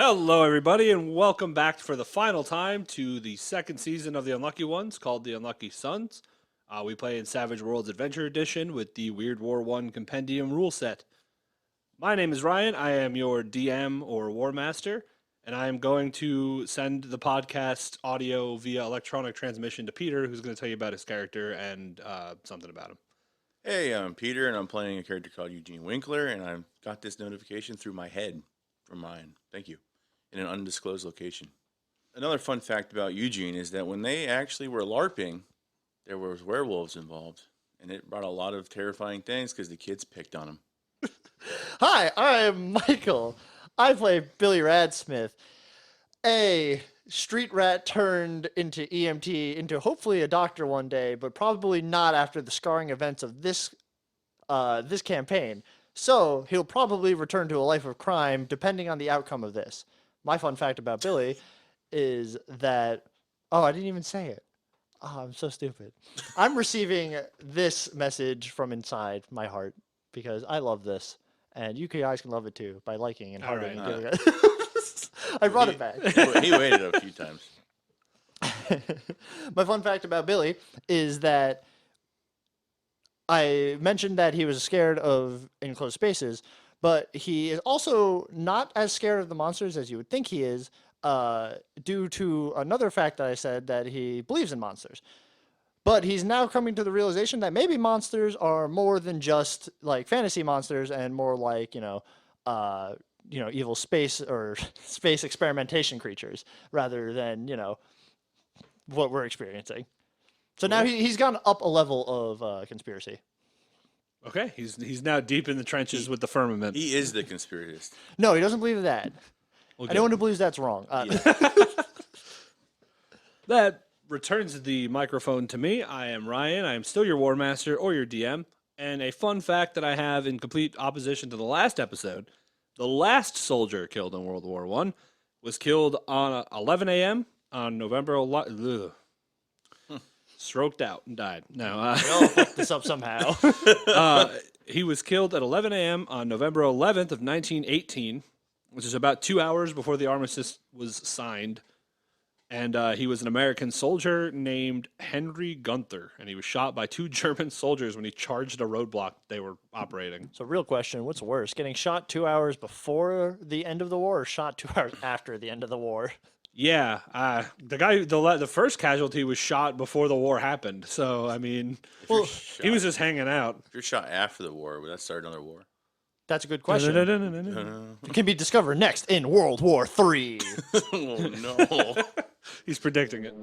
Hello, everybody, and welcome back for the final time to the second season of The Unlucky Ones called The Unlucky Sons. We play in Savage Worlds Adventure Edition with the Weird War 1 Compendium rule set. My name is Ryan. I am your DM or War Master, and I am going to send the podcast audio via electronic transmission to Peter, who's going to tell you about his character and something about him. Hey, I'm Peter, and I'm playing a character called Eugene Winkler, and I've got this notification through my head from Ryan. Thank you. In an undisclosed location. Another fun fact about Eugene is that when they actually were LARPing, there was werewolves involved, and it brought a lot of terrifying things because the kids picked on him. Hi, I'm Michael. I play Billy Radsmith, a street rat turned into EMT, into hopefully a doctor one day, but probably not after the scarring events of this campaign. So he'll probably return to a life of crime depending on the outcome of this. My fun fact about Billy is that, oh, I didn't even say it. Oh, I'm so stupid. I'm receiving this message from inside my heart because I love this. And you guys can love it too by liking and hearting and giving it. I brought it back. He waited a few times. My fun fact about Billy is that I mentioned that he was scared of enclosed spaces, but he is also not as scared of the monsters as you would think he is, due to another fact that I said, that he believes in monsters. But he's now coming to the realization that maybe monsters are more than just like fantasy monsters and more like, evil space or space experimentation creatures rather than, what we're experiencing. So now he's gone up a level of conspiracy. Okay, he's now deep in the trenches with the firmament. He is the conspiracist. No, he doesn't believe that. Anyone who believes that's wrong. That returns the microphone to me. I am Ryan. I am still your War Master or your DM. And a fun fact that I have in complete opposition to the last episode, the last soldier killed in World War I was killed on 11 a.m. on November 11th. Stroked out and died. No, I'll fuck this up somehow. he was killed at 11 a.m. on November 11th of 1918, which is about 2 hours before the armistice was signed. And he was an American soldier named Henry Gunther, and he was shot by two German soldiers when he charged a roadblock they were operating. So, real question, what's worse, getting shot 2 hours before the end of the war or shot 2 hours after the end of the war? Yeah, the first casualty was shot before the war happened. So, I mean, he was just hanging out. If you're shot after the war, would that start another war? That's a good question. It can be discovered next in World War III. Oh, no. He's predicting it.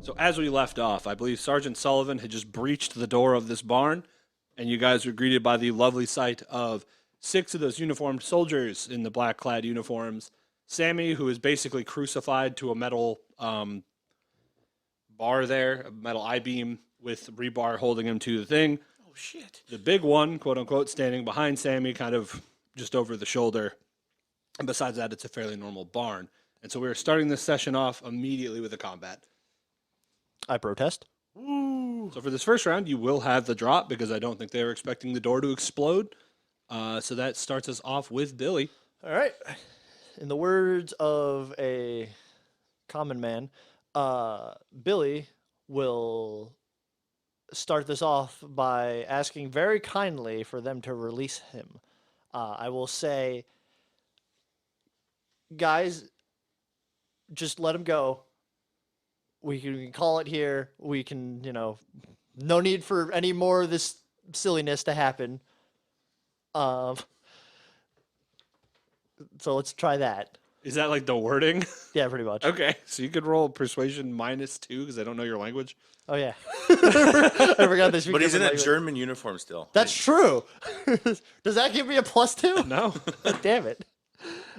So as we left off, I believe Sergeant Sullivan had just breached the door of this barn, and you guys were greeted by the lovely sight of 6 of those uniformed soldiers in the black-clad uniforms. Sammy, who is basically crucified to a metal bar there, a metal I-beam with rebar holding him to the thing. Oh, shit. The big one, quote-unquote, standing behind Sammy, kind of just over the shoulder. And besides that, it's a fairly normal barn. And so we're starting this session off immediately with a combat. I protest. So for this first round, you will have the drop because I don't think they were expecting the door to explode. So that starts us off with Billy. All right. In the words of a common man, Billy will start this off by asking very kindly for them to release him. I will say, guys, just let him go. We can call it here. We can, no need for any more of this silliness to happen. So let's try that. Is that like the wording? Yeah, pretty much. Okay, so you could roll persuasion -2 because I don't know your language. Oh, yeah. I forgot this. But he's in a German uniform still. That's true. Does that give me a +2? No. Damn it.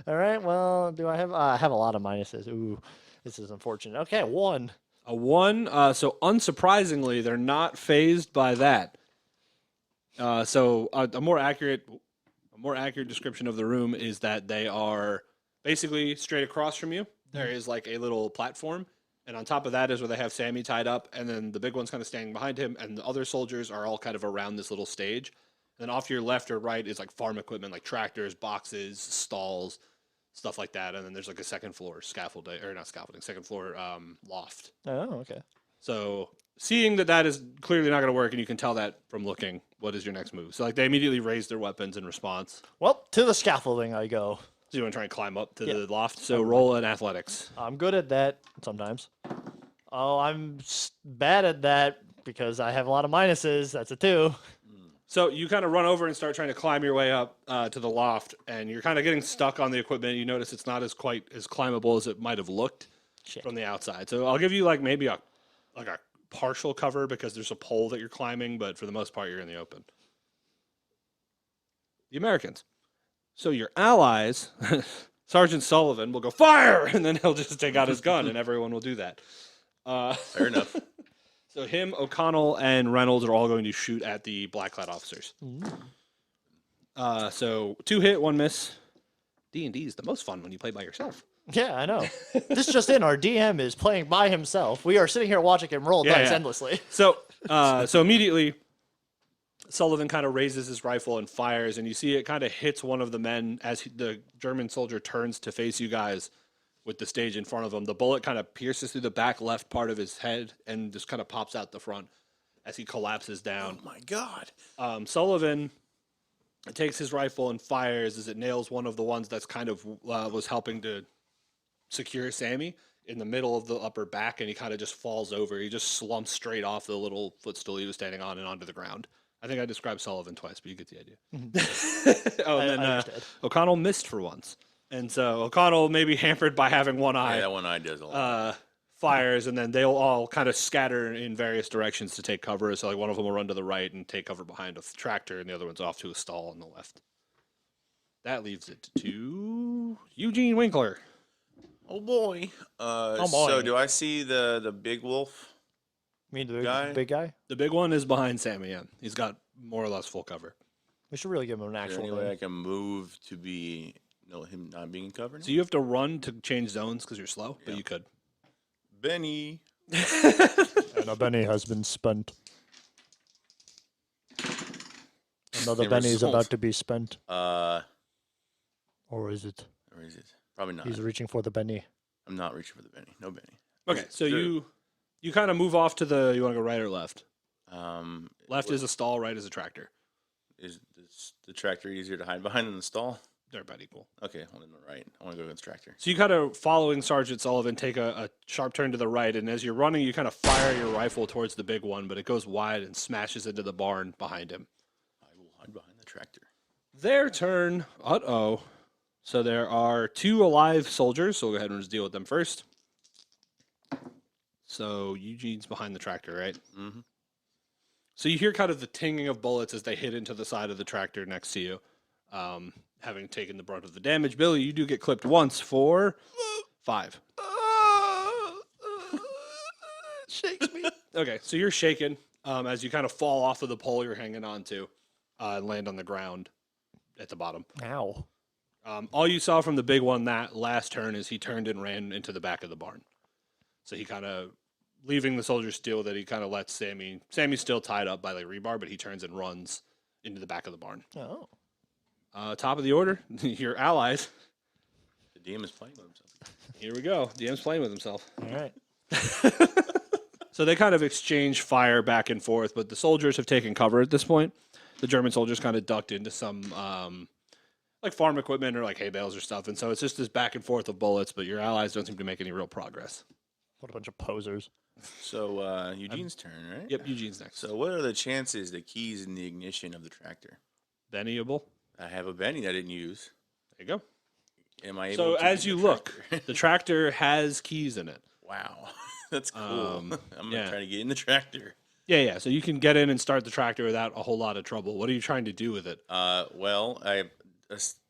All right, well, do I have a lot of minuses. Ooh, this is unfortunate. Okay, 1. A 1. So unsurprisingly, they're not phased by that. So a more accurate description of the room is that they are basically straight across from you. There is like a little platform, and on top of that is where they have Sammy tied up, and then the big one's kind of standing behind him, and the other soldiers are all kind of around this little stage. And then off to your left or right is like farm equipment, like tractors, boxes, stalls, stuff like that. And then there's like a second floor scaffolding, or not scaffolding, second floor loft. Oh, okay. So seeing that is clearly not going to work, and you can tell that from looking, what is your next move? So like they immediately raise their weapons in response. Well, to the scaffolding I go. So you want to try and climb up to Yeah. the loft. So roll an athletics. I'm good at that sometimes. Oh, I'm bad at that because I have a lot of minuses. That's a 2. So you kind of run over and start trying to climb your way up to the loft, and you're kind of getting stuck on the equipment. You notice it's not as quite as climbable as it might have looked Shit. from the outside. So I'll give you like maybe a partial cover because there's a pole that you're climbing, but for the most part you're in the open. The Americans. So your allies, Sergeant Sullivan will go fire, and then he'll just take out his gun, and everyone will do that. Fair enough. So him, O'Connell, and Reynolds are all going to shoot at the black-clad officers. So 2 hit, 1 miss. D&D is the most fun when you play by yourself. Yeah, I know. This just in, our DM is playing by himself. We are sitting here watching him roll Yeah, dice yeah. endlessly. So immediately, Sullivan kind of raises his rifle and fires, and you see it kind of hits one of the men as the German soldier turns to face you guys with the stage in front of him. The bullet kind of pierces through the back left part of his head and just kind of pops out the front as he collapses down. Oh my God. Sullivan takes his rifle and fires as it nails one of the ones that's kind of was helping to secure Sammy in the middle of the upper back, and he kind of just falls over. He just slumps straight off the little footstool he was standing on and onto the ground. I think I described Sullivan twice, but you get the idea. Oh, and I then understand. O'Connell missed for once. And so O'Connell, maybe hampered by having one eye, Yeah, that one eye does a lot. fires, and then they'll all kind of scatter in various directions to take cover. So like one of them will run to the right and take cover behind a tractor, and the other one's off to a stall on the left. That leaves it to Eugene Winkler. Oh boy. boy. So do I see the big wolf? You mean the Guy? big guy? The big one is behind Sammy. Yeah, he's got more or less full cover. We should really give him an Is there actual any way I name. can move to be him not being covered? So you have to run to change zones because you're slow, but Yeah. you could. Benny. And a Benny has been spent. Another They were Benny is sold. about to be spent. Or Or is it? is it? Probably not. He's reaching for the Benny. I'm not reaching for the Benny. No Benny. Okay, so Sure. you kind of move off to the. You want to go right or left? Left what- is a stall, right is a tractor. is the tractor easier to hide behind than the stall? They're about equal. Okay, hold on the right. I want to go against tractor. So you kind of following Sergeant Sullivan take a sharp turn to the right, and as you're running, you kind of fire your rifle towards the big one, but it goes wide and smashes into the barn behind him. I will hide behind the tractor. Their turn. Uh-oh. So there are 2 alive soldiers, so we'll go ahead and just deal with them first. So Eugene's behind the tractor, right? Mm-hmm. So you hear kind of the tinging of bullets as they hit into the side of the tractor next to you, having taken the brunt of the damage. Billy, you do get clipped once for 5. Shakes me. Okay, so you're shaken as you kind of fall off of the pole you're hanging onto and land on the ground at the bottom. Ow. All you saw from the big one that last turn is he turned and ran into the back of the barn. So he kind of, leaving the soldier still, that he kind of lets Sammy. Sammy's still tied up by like rebar, but he turns and runs into the back of the barn. Oh. Top of the order, your allies. The DM is playing with himself. Here we go. DM's playing with himself. All right. So they kind of exchange fire back and forth, but the soldiers have taken cover at this point. The German soldiers kind of ducked into some like farm equipment or like hay bales or stuff, and so it's just this back and forth of bullets. But your allies don't seem to make any real progress. What a bunch of posers. So Eugene's turn, right? Yep, Eugene's next. So what are the chances the keys in the ignition of the tractor? Bennyable. I have a Benny that I didn't use. There you go. Am I able So to as use you the look, tractor? the tractor has keys in it. Wow. That's cool. Um, I'm yeah. gonna try to get in the tractor. Yeah. So you can get in and start the tractor without a whole lot of trouble. What are you trying to do with it? Well, I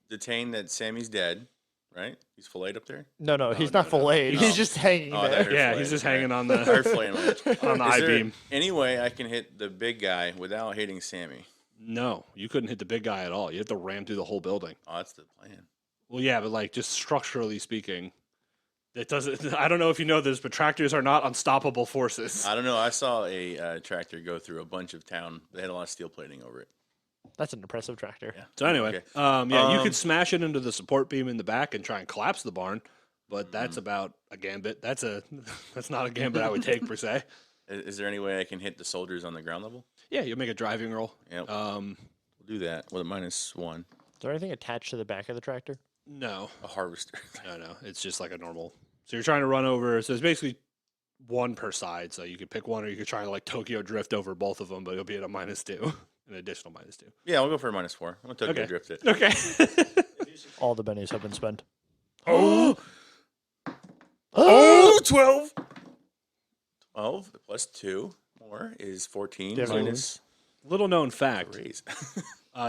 detained that Sammy's dead. right? He's filleted up there. No, he's no, not no. filleted. No. He's just hanging Oh, I there. thought Yeah, filleted. he's just Okay. hanging on I heard the filleted on the on the I Is there beam. any way I can hit the big guy without hitting Sammy? No, you couldn't hit the big guy at all. You have to ram through the whole building. Oh, that's the plan. Well, yeah, but like just structurally speaking, it doesn't. I don't know if you know this, but tractors are not unstoppable forces. I don't know. I saw a tractor go through a bunch of town. They had a lot of steel plating over it. That's an impressive tractor. Yeah. So anyway, Okay. yeah, you Um, could smash it into the support beam in the back and try and collapse the barn, but that's Mm-hmm. about a gambit. That's not a gambit I would take per se. Is there any way I can hit the soldiers on the ground level? Yeah, you'll make a driving roll. Yep. Um, We'll do that with a -1. Is there anything attached to the back of the tractor? no, A harvester. no, it's just like a normal. So you're trying to run over. So it's basically one per side. So you could pick one, or you could try to like Tokyo drift over both of them, but it'll be at a -2, an additional -2. Yeah, I'll go for a -4. I'm gonna Tokyo Okay. drift it. Okay. All the bennies have been spent. oh, Oh, 12. 12 plus 2 more is 14 Yeah, minus little known fact. raise.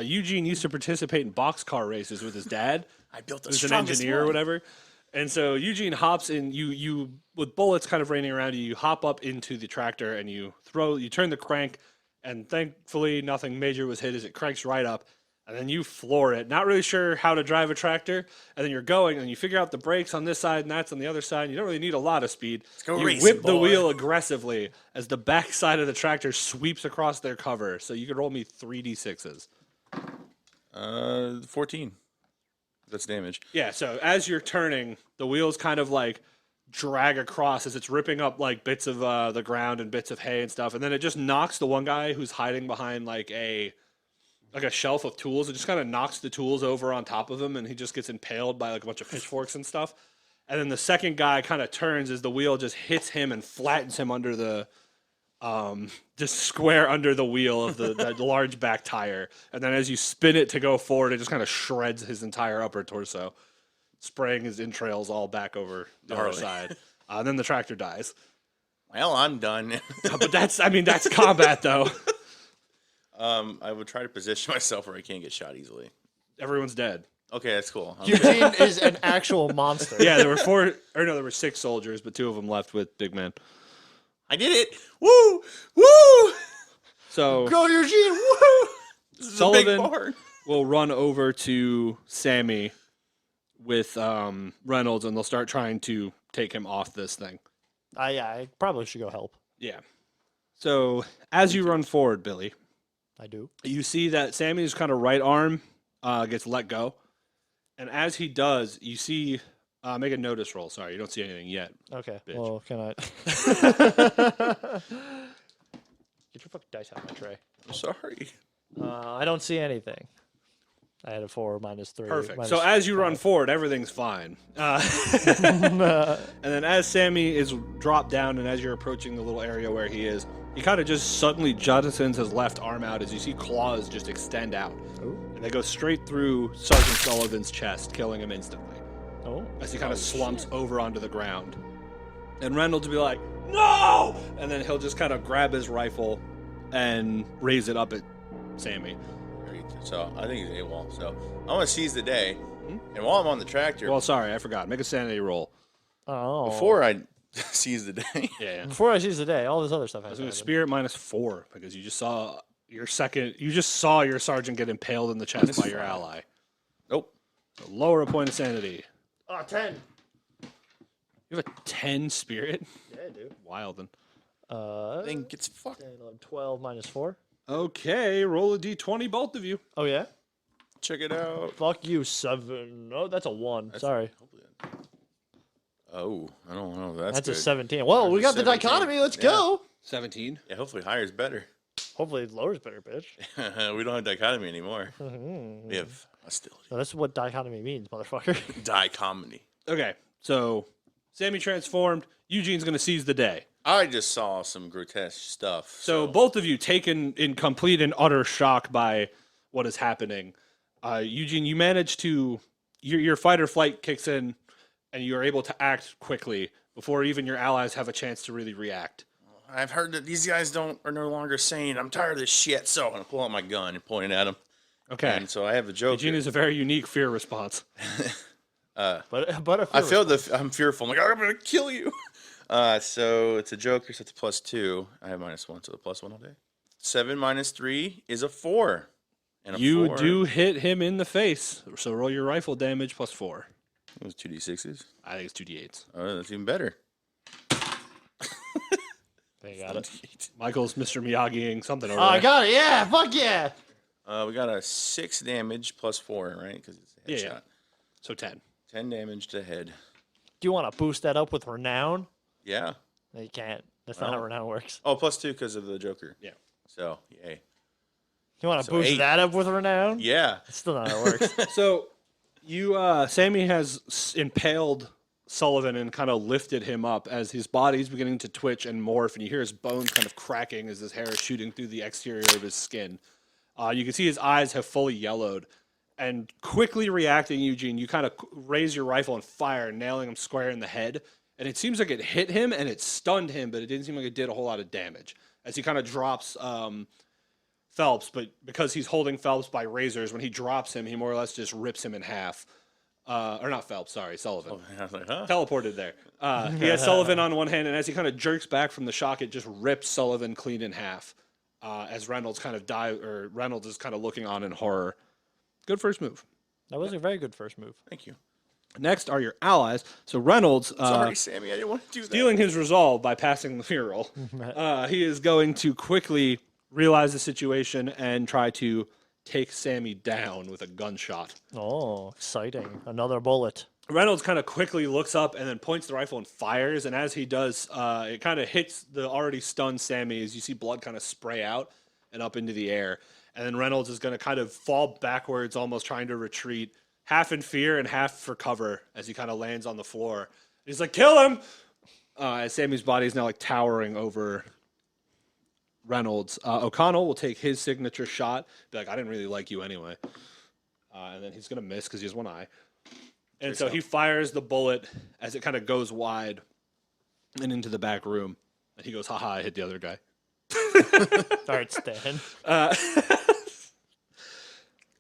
Eugene used to participate in boxcar races with his dad, I built the who's an strongest engineer or one. whatever. And so Eugene hops in. You with bullets kind of raining around you. You hop up into the tractor and you turn the crank, and thankfully nothing major was hit as it cranks right up. And then you floor it. Not really sure how to drive a tractor. And then you're going and you figure out the brakes on this side and that's on the other side. You don't really need a lot of speed. go you racing, whip the boy. wheel aggressively as the back side of the tractor sweeps across their cover. So you could roll me 3d6s. 14. That's damage. Yeah, so as you're turning, the wheels kind of like drag across as it's ripping up like bits of the ground and bits of hay and stuff. And then it just knocks the one guy who's hiding behind like a shelf of tools. It just kind of knocks the tools over on top of him, and he just gets impaled by like a bunch of pitchforks and stuff. And then the second guy kind of turns as the wheel just hits him and flattens him under the just square under the wheel of the large back tire. And then as you spin it to go forward, it just kind of shreds his entire upper torso, spraying his entrails all back over the other Gnarly. side. And then the tractor dies. Well, I'm done. But that's combat though. I would try to position myself where I can't get shot easily. Everyone's dead. Okay, that's cool. Eugene is an actual monster. Yeah, there were 6 soldiers, but 2 of them left with Big Man. I did it. Woo! Woo! So Go, Eugene! Woo! This is a Sullivan big barn. will run over to Sammy with Reynolds, and they'll start trying to take him off this thing. Yeah, I probably should go help. Yeah. So as you run forward, Billy, I do. you see that Sammy's kind of right arm gets let go. And as he does, you see, make a notice roll. Sorry, you don't see anything yet. Okay. Bitch. Well, can I? Get your fucking dice out of my tray. I'm sorry. I don't see anything. I had a 4 -3. Perfect. So as you run forward, everything's fine. And then as Sammy is dropped down and as you're approaching the little area where he is, he kind of just suddenly jettisons his left arm out as you see claws just extend out. Ooh. And they go straight through Sergeant Sullivan's chest, killing him instantly. Oh. As he kind of slumps over onto the ground. And Reynolds will be like, "No!" And then he'll just kind of grab his rifle and raise it up at Sammy. Great. So I think he's AWOL. So I'm gonna seize the day, Hmm? and while I'm on the tractor, Well, sorry, I forgot. Make a sanity roll. Oh. before I seize the day, Yeah. Before I seize the day, all this other stuff I was has going to to happen. spirit -4 because you just saw your sergeant get impaled in the chest by your ally. nope. So lower a point of sanity. 10. You have a 10 spirit? Yeah, dude. Wild. Then. Thing gets fucked. 10, 11, 12 -4. Okay, roll a d20, both of you. Oh, yeah? Check it out. Fuck you, 7. Oh, that's a 1. Sorry. Hopefully oh, I don't know. That's That's a good. 17. Well, we There's got a the 17. dichotomy. Let's Yeah. go. 17. Yeah, hopefully higher is better. Hopefully, lower's better, bitch. We don't have dichotomy anymore. Mhm. We have hostility. So that's what dichotomy means, motherfucker. Dichotomy. Okay, so Sammy transformed. Eugene's going to seize the day. I just saw some grotesque stuff. So both of you taken in complete and utter shock by what is happening. Eugene, you manage to your fight or flight kicks in, and you are able to act quickly before even your allies have a chance to really react. I've heard that these guys are no longer sane. I'm tired of this shit. So I'm gonna pull out my gun and point it at him. Okay, And so I have a joke. Eugene is a very unique fear response. but I feel I'm fearful. I'm like, I'm gonna kill you. So it's a Joker, so it's a +2. I have -1, so the +1 all day. 7 minus 3 is a 4. And a You 4, do hit him in the face, so roll your rifle damage +4. It was 2d6s. I think it's 2d8s. Oh, that's even better. They got it. Michael's Mr. Miyagi-ing something over Oh, there. I got it. Yeah, fuck yeah. We got a 6 damage +4, right? Because it's a headshot. Yeah. So 10. 10 damage to head. Do you want to boost that up with renown? Yeah. No, you can't. That's not how Oh. renown works. Oh, +2 because of the Joker. Yeah. So, yay. You want to So boost 8. that up with renown? Yeah. That's still not how it works. So you, Sammy has impaled Sullivan and kind of lifted him up as his body's beginning to twitch and morph, and you hear his bones kind of cracking as his hair is shooting through the exterior of his skin. You can see his eyes have fully yellowed. And quickly reacting, Eugene, you kind of raise your rifle and fire, nailing him square in the head. And it seems like it hit him and it stunned him, but it didn't seem like it did a whole lot of damage. As he kind of drops Phelps, but because he's holding Phelps by razors, when he drops him, he more or less just rips him in half. Or not Phelps, sorry, Sullivan. I was like, huh? Teleported there. He has Sullivan on one hand, and as he kind of jerks back from the shock, it just rips Sullivan clean in half. As Reynolds kind of Reynolds is kind of looking on in horror. Good first move. That was a very good first move. Thank you. Next are your allies. So Reynolds, Sorry, Sammy. I didn't want to do that. stealing his resolve by passing the fear roll, he is going to quickly realize the situation and try to take Sammy down with a gunshot. Oh, exciting. Another bullet. Reynolds kind of quickly looks up and then points the rifle and fires. And as he does, it kind of hits the already stunned Sammy as you see blood kind of spray out and up into the air. And then Reynolds is going to kind of fall backwards, almost trying to retreat, half in fear and half for cover as he kind of lands on the floor. He's like, kill him! As Sammy's body is now like towering over Reynolds. O'Connell will take his signature shot, be like, I didn't really like you anyway. And then he's going to miss because he has one eye. And so he fires the bullet as it kind of goes wide and into the back room. And he goes, haha, I hit the other guy. All right, Stan. Oh,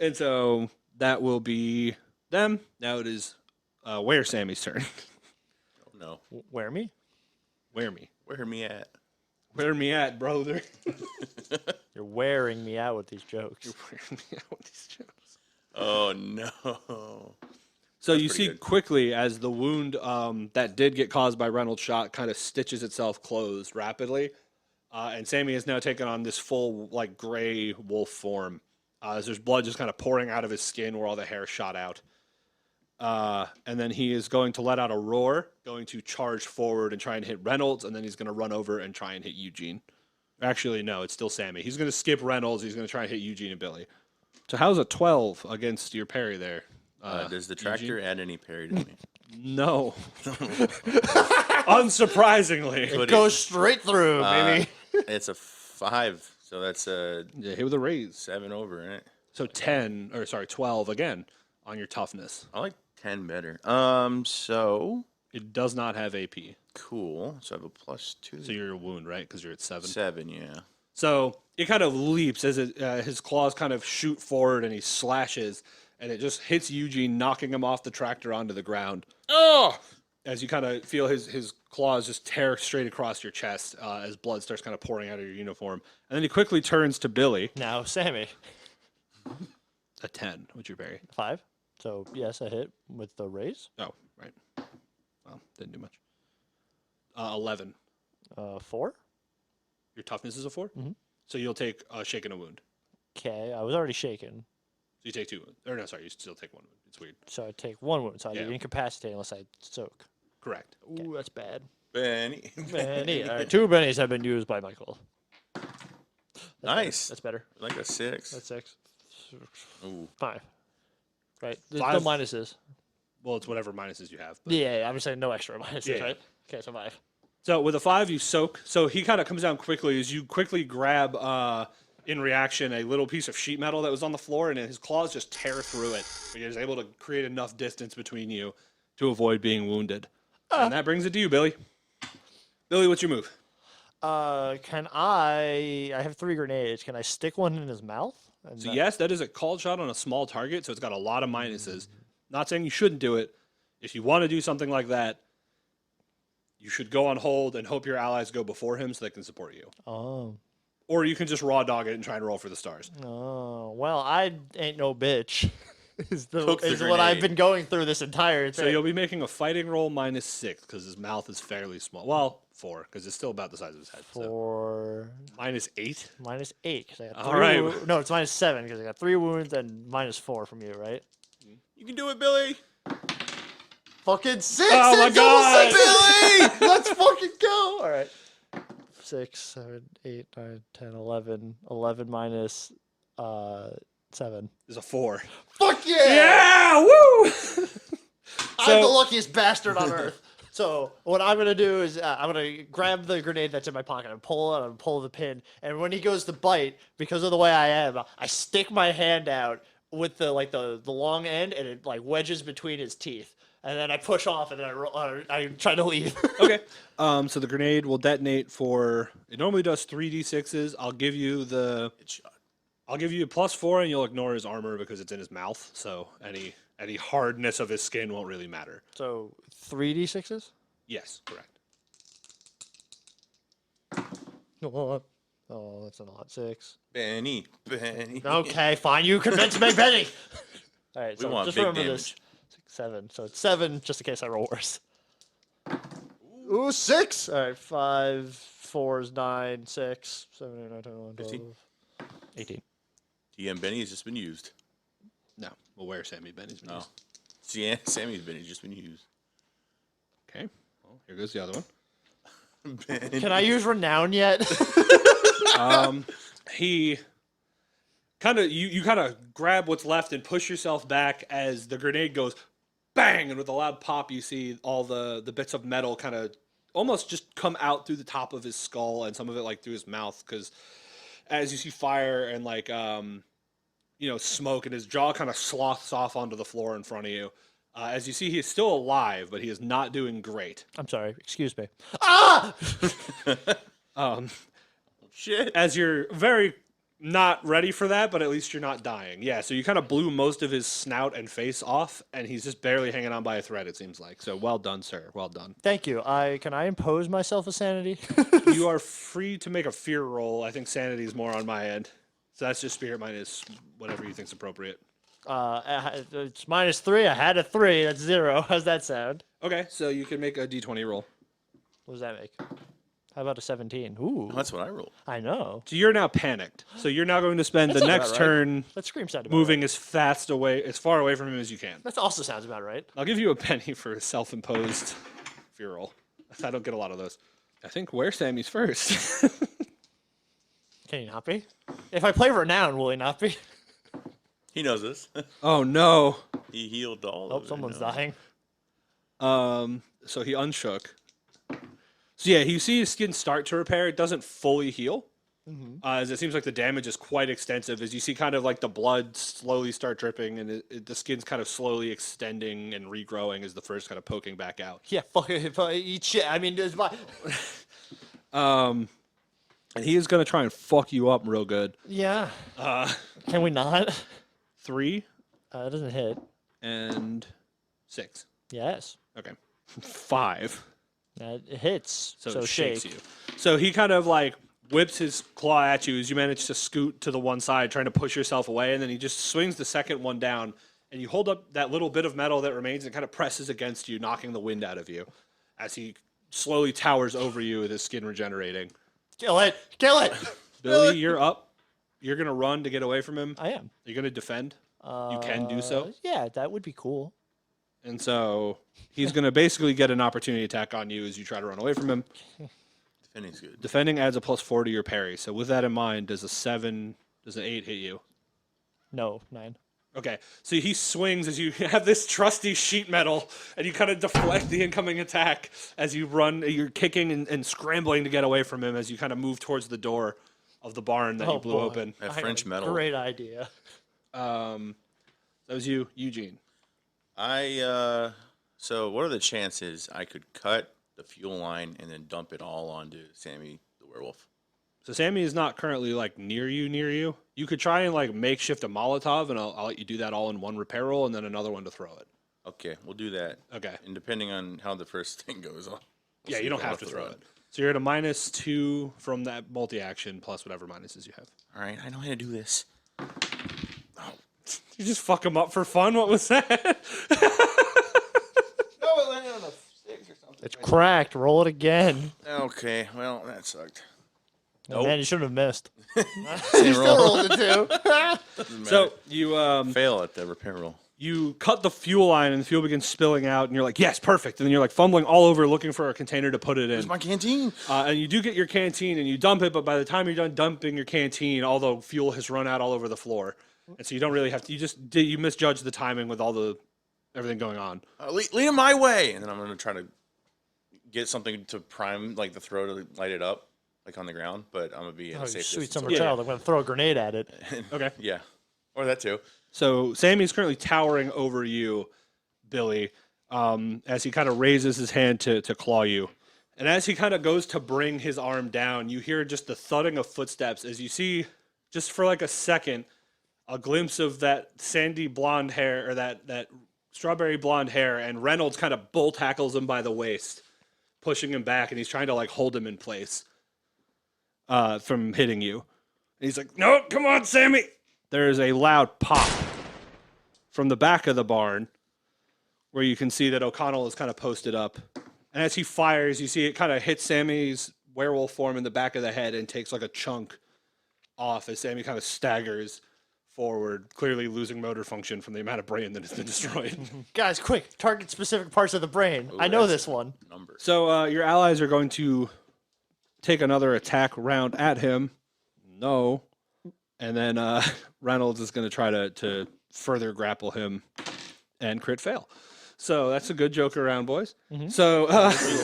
And so that will be them. Now it is Where Sammy's turn. Oh, no. Where me? Where me? Where me at? Where me at, brother? You're wearing me out with these jokes. Where me at with these jokes? Oh, no. So you pretty see good. quickly as the wound that did get caused by Reynolds' shot kind of stitches itself closed rapidly. And Sammy has now taken on this full, like, gray wolf form. As there's blood just kind of pouring out of his skin where all the hair shot out. And then he is going to let out a roar, going to charge forward and try and hit Reynolds, and then he's going to run over and try and hit Eugene. Actually, no, it's still Sammy. He's going to skip Reynolds. He's going to try and hit Eugene and Billy. So how's a 12 against your parry there? Does the tractor add any parry to me? No. Unsurprisingly. Could Go it? straight through, baby. It's a 5, so that's a Yeah, hit with a raise. 7 over, right? So 12 again on your toughness. I like 10 better. So It does not have AP. cool. So I have a +2. So you're a wound, right? Because you're at 7. 7, yeah. So it kind of leaps as his claws kind of shoot forward and he slashes, and it just hits Eugene, knocking him off the tractor onto the ground. Oh! As you kind of feel his claws just tear straight across your chest as blood starts kind of pouring out of your uniform. And then he quickly turns to Billy. Now, Sammy. A 10. What's your parry? 5. So, yes, I hit with the raise. Oh, right. Well, didn't do much. 11. 4. Your toughness is a 4? Mm-hmm. So you'll take a shake and a wound. Okay, I was already shaken. So you take 2 wounds. Or no, sorry, you still take 1 wound. It's weird. So I take 1 wound. So I Yeah. get incapacitated unless I soak. Correct. Ooh, that's bad. Benny. Benny. All right, 2 bennies have been used by Michael. Nice. That's better. Like a 6. That's 6. Ooh. 5. Right. There's 5? no minuses. Well, it's whatever minuses you have. But. Yeah, I'm just saying no extra minuses, Yeah. right? Okay, so 5. So with a 5, you soak. So he kind of comes down quickly as you quickly grab, in reaction, a little piece of sheet metal that was on the floor, and his claws just tear through it. But he was able to create enough distance between you to avoid being wounded. And that brings it to you, Billy. Billy, what's your move? Can I have 3 grenades. Can I stick one in his mouth? So yes, that is a called shot on a small target, so it's got a lot of minuses. Not saying you shouldn't do it. if you want to do something like that, you should go on hold and hope your allies go before him so they can support you. Oh. Or you can just raw dog it and try and roll for the stars. Oh. Well, I ain't no bitch. is Cook the what I've grenade. been going through this entire thing. So you'll be making a fighting roll -6 because his mouth is fairly small. Well, 4 because it's still about the size of his head. So. For -8. -8 because I got All 3 right. No, it's -7 because I got 3 wounds and -4 from you, right? You can do it, Billy. Fucking 6! Oh my it's almost God. 6! Let's fucking go! Alright. 6, 7, 8, 9, 10, 11. 11 minus 7. There's a 4. Fuck yeah! Yeah! Woo! I'm the So- luckiest bastard on earth. So what I'm gonna do is I'm gonna grab the grenade that's in my pocket and pull it and pull the pin. And when he goes to bite, because of the way I am, I stick my hand out with the long end, and it like wedges between his teeth. And then I push off, and then I try to leave. Okay. So the grenade will detonate for. It normally does 3d6s. I'll give you Headshot. a +4, and you'll ignore his armor because it's in his mouth. So any hardness of his skin won't really matter. So 3d6s. Yes, correct. Oh, that's a lot. 6. Benny. Okay, fine. You convinced me, Benny. All right, We so want just big remember this. damage. 7. So it's 7, just in case I roll worse. Ooh, 6. All right, 5, 4 is 9, 6, 7, 8, 9, 10, 11, 12, 15. 18. DM Benny has just been used. No, well, where Sammy Benny's been Oh. used. See, Sammy's Benny's just been used. Okay. Well, here goes the other one. Benny. Can I use renown yet? He kind of you kind of grab what's left and push yourself back as the grenade goes bang, and with a loud pop you see all the bits of metal kind of almost just come out through the top of his skull and some of it like through his mouth, because as you see fire and like smoke, and his jaw kind of sloths off onto the floor in front of you. As you see, he is still alive, but he is not doing great. I'm sorry. Excuse me. Ah! Shit. As you're very not ready for that, but at least you're not dying. Yeah, so you kind of blew most of his snout and face off, and he's just barely hanging on by a thread, it seems like. So well done, sir. Well done. Thank you. Can I impose myself a sanity? You are free to make a fear roll. I think sanity is more on my end. So that's just spirit minus whatever you think's appropriate. It's -3. I had a 3. That's 0. How's that sound? Okay, so you can make a d20 roll. What does that make? How about a 17? Ooh, That's what I rolled. I know. So you're now panicked. So you're now going to spend That the sounds next about right. turn That scream sound about moving right. as far away from him as you can. That also sounds about right. I'll give you a penny for a self-imposed fear roll. I don't get a lot of those. I think where Sammy's first. Can he not be? If I play renown, will he not be? He knows this. Oh no. He healed all Oh, of it. someone's No. dying. So he unshook. So yeah, you see his skin start to repair. It doesn't fully heal, as it seems like the damage is quite extensive. As you see, kind of like the blood slowly start dripping, and the skin's kind of slowly extending and regrowing as the first kind of poking back out. Yeah, fuck it. If I eat shit, I mean, there's my. And he is gonna try and fuck you up real good. Yeah. Can we not? 3 It doesn't hit. and 6. Yes. Okay, 5. It hits. So, So, it shake. shakes you. So he kind of like whips his claw at you as you manage to scoot to the one side, trying to push yourself away, and then he just swings the second one down, and you hold up that little bit of metal that remains and kind of presses against you, knocking the wind out of you as he slowly towers over you with his skin regenerating. Kill it. Kill it. Billy, you're up. You're gonna run to get away from him. I am. You're gonna defend. You can do so. Yeah, that would be cool. And so he's going to basically get an opportunity attack on you as you try to run away from him. Defending's good. Defending adds a +4 to your parry. So with that in mind, does an 8 hit you? No, 9. Okay, so he swings as you have this trusty sheet metal, and you kind of deflect the incoming attack as you run. You're kicking and scrambling to get away from him as you kind of move towards the door of the barn that you blew boy. open. That I have French a metal. Great idea. That was you, Eugene. So what are the chances I could cut the fuel line and then dump it all onto Sammy the werewolf? So Sammy is not currently like near you. You could try and like makeshift a Molotov, and I'll let you do that all in one repair roll and then another one to throw it. Okay, we'll do that. Okay. And depending on how the first thing goes, we'll Yeah, see you if don't I have to left throw it. it. So you're at a -2 from that multi-action plus whatever minuses you have. All right, I know how to do this. You just fuck them up for fun? What was that? No, it landed on a 6 or something. It's cracked. Roll it again. Okay, well, that sucked. Oh, man, you shouldn't have missed. Same You still roll. rolled a 2. So you Fail at the repair roll. you cut the fuel line and the fuel begins spilling out and you're like, yes, perfect. And then you're like fumbling all over looking for a container to put it in. Where's my canteen? And you do get your canteen and you dump it, but by the time you're done dumping your canteen, all the fuel has run out all over the floor. And so you don't really have to, you misjudged the timing with everything going on. Lead him my way. And then I'm going to try to get something to prime, like the throw to light it up, like on the ground. But I'm going to be at Oh, a safe sweet distance summer away. child. I'm going to throw a grenade at it. Okay. Yeah. Or that too. So Sammy's currently towering over you, Billy, as he kind of raises his hand to claw you. And as he kind of goes to bring his arm down, you hear just the thudding of footsteps as you see, just for like a second, a glimpse of that sandy blonde hair, or that strawberry blonde hair, and Reynolds kind of bull tackles him by the waist, pushing him back, and he's trying to like hold him in place from hitting you. And he's like, no, come on, Sammy. There is a loud pop from the back of the barn where you can see that O'Connell is kind of posted up. And as he fires, you see it kind of hit Sammy's werewolf form in the back of the head and takes like a chunk off as Sammy kind of staggers forward, clearly losing motor function from the amount of brain that has been destroyed. Guys, quick. Target specific parts of the brain. Ooh, I know that's this one. Number. So your allies are going to take another attack round at him. No. And then Reynolds is going to try to further grapple him and crit fail. So that's a good joke around, boys. So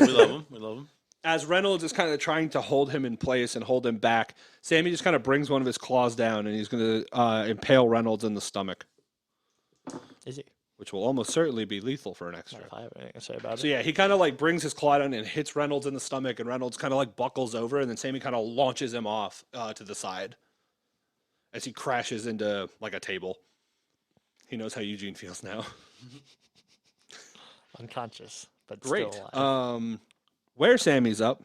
We love him. We love him. as Reynolds is kind of trying to hold him in place and hold him back, Sammy just kind of brings one of his claws down and he's going to impale Reynolds in the stomach, Is he? which will almost certainly be lethal for an extra. I have anything to say about So it. yeah, he kind of like brings his claw down and hits Reynolds in the stomach, and Reynolds kind of like buckles over, and then Sammy kind of launches him off to the side as he crashes into like a table. He knows how Eugene feels now. Unconscious, but Great. still alive. Where Sammy's up.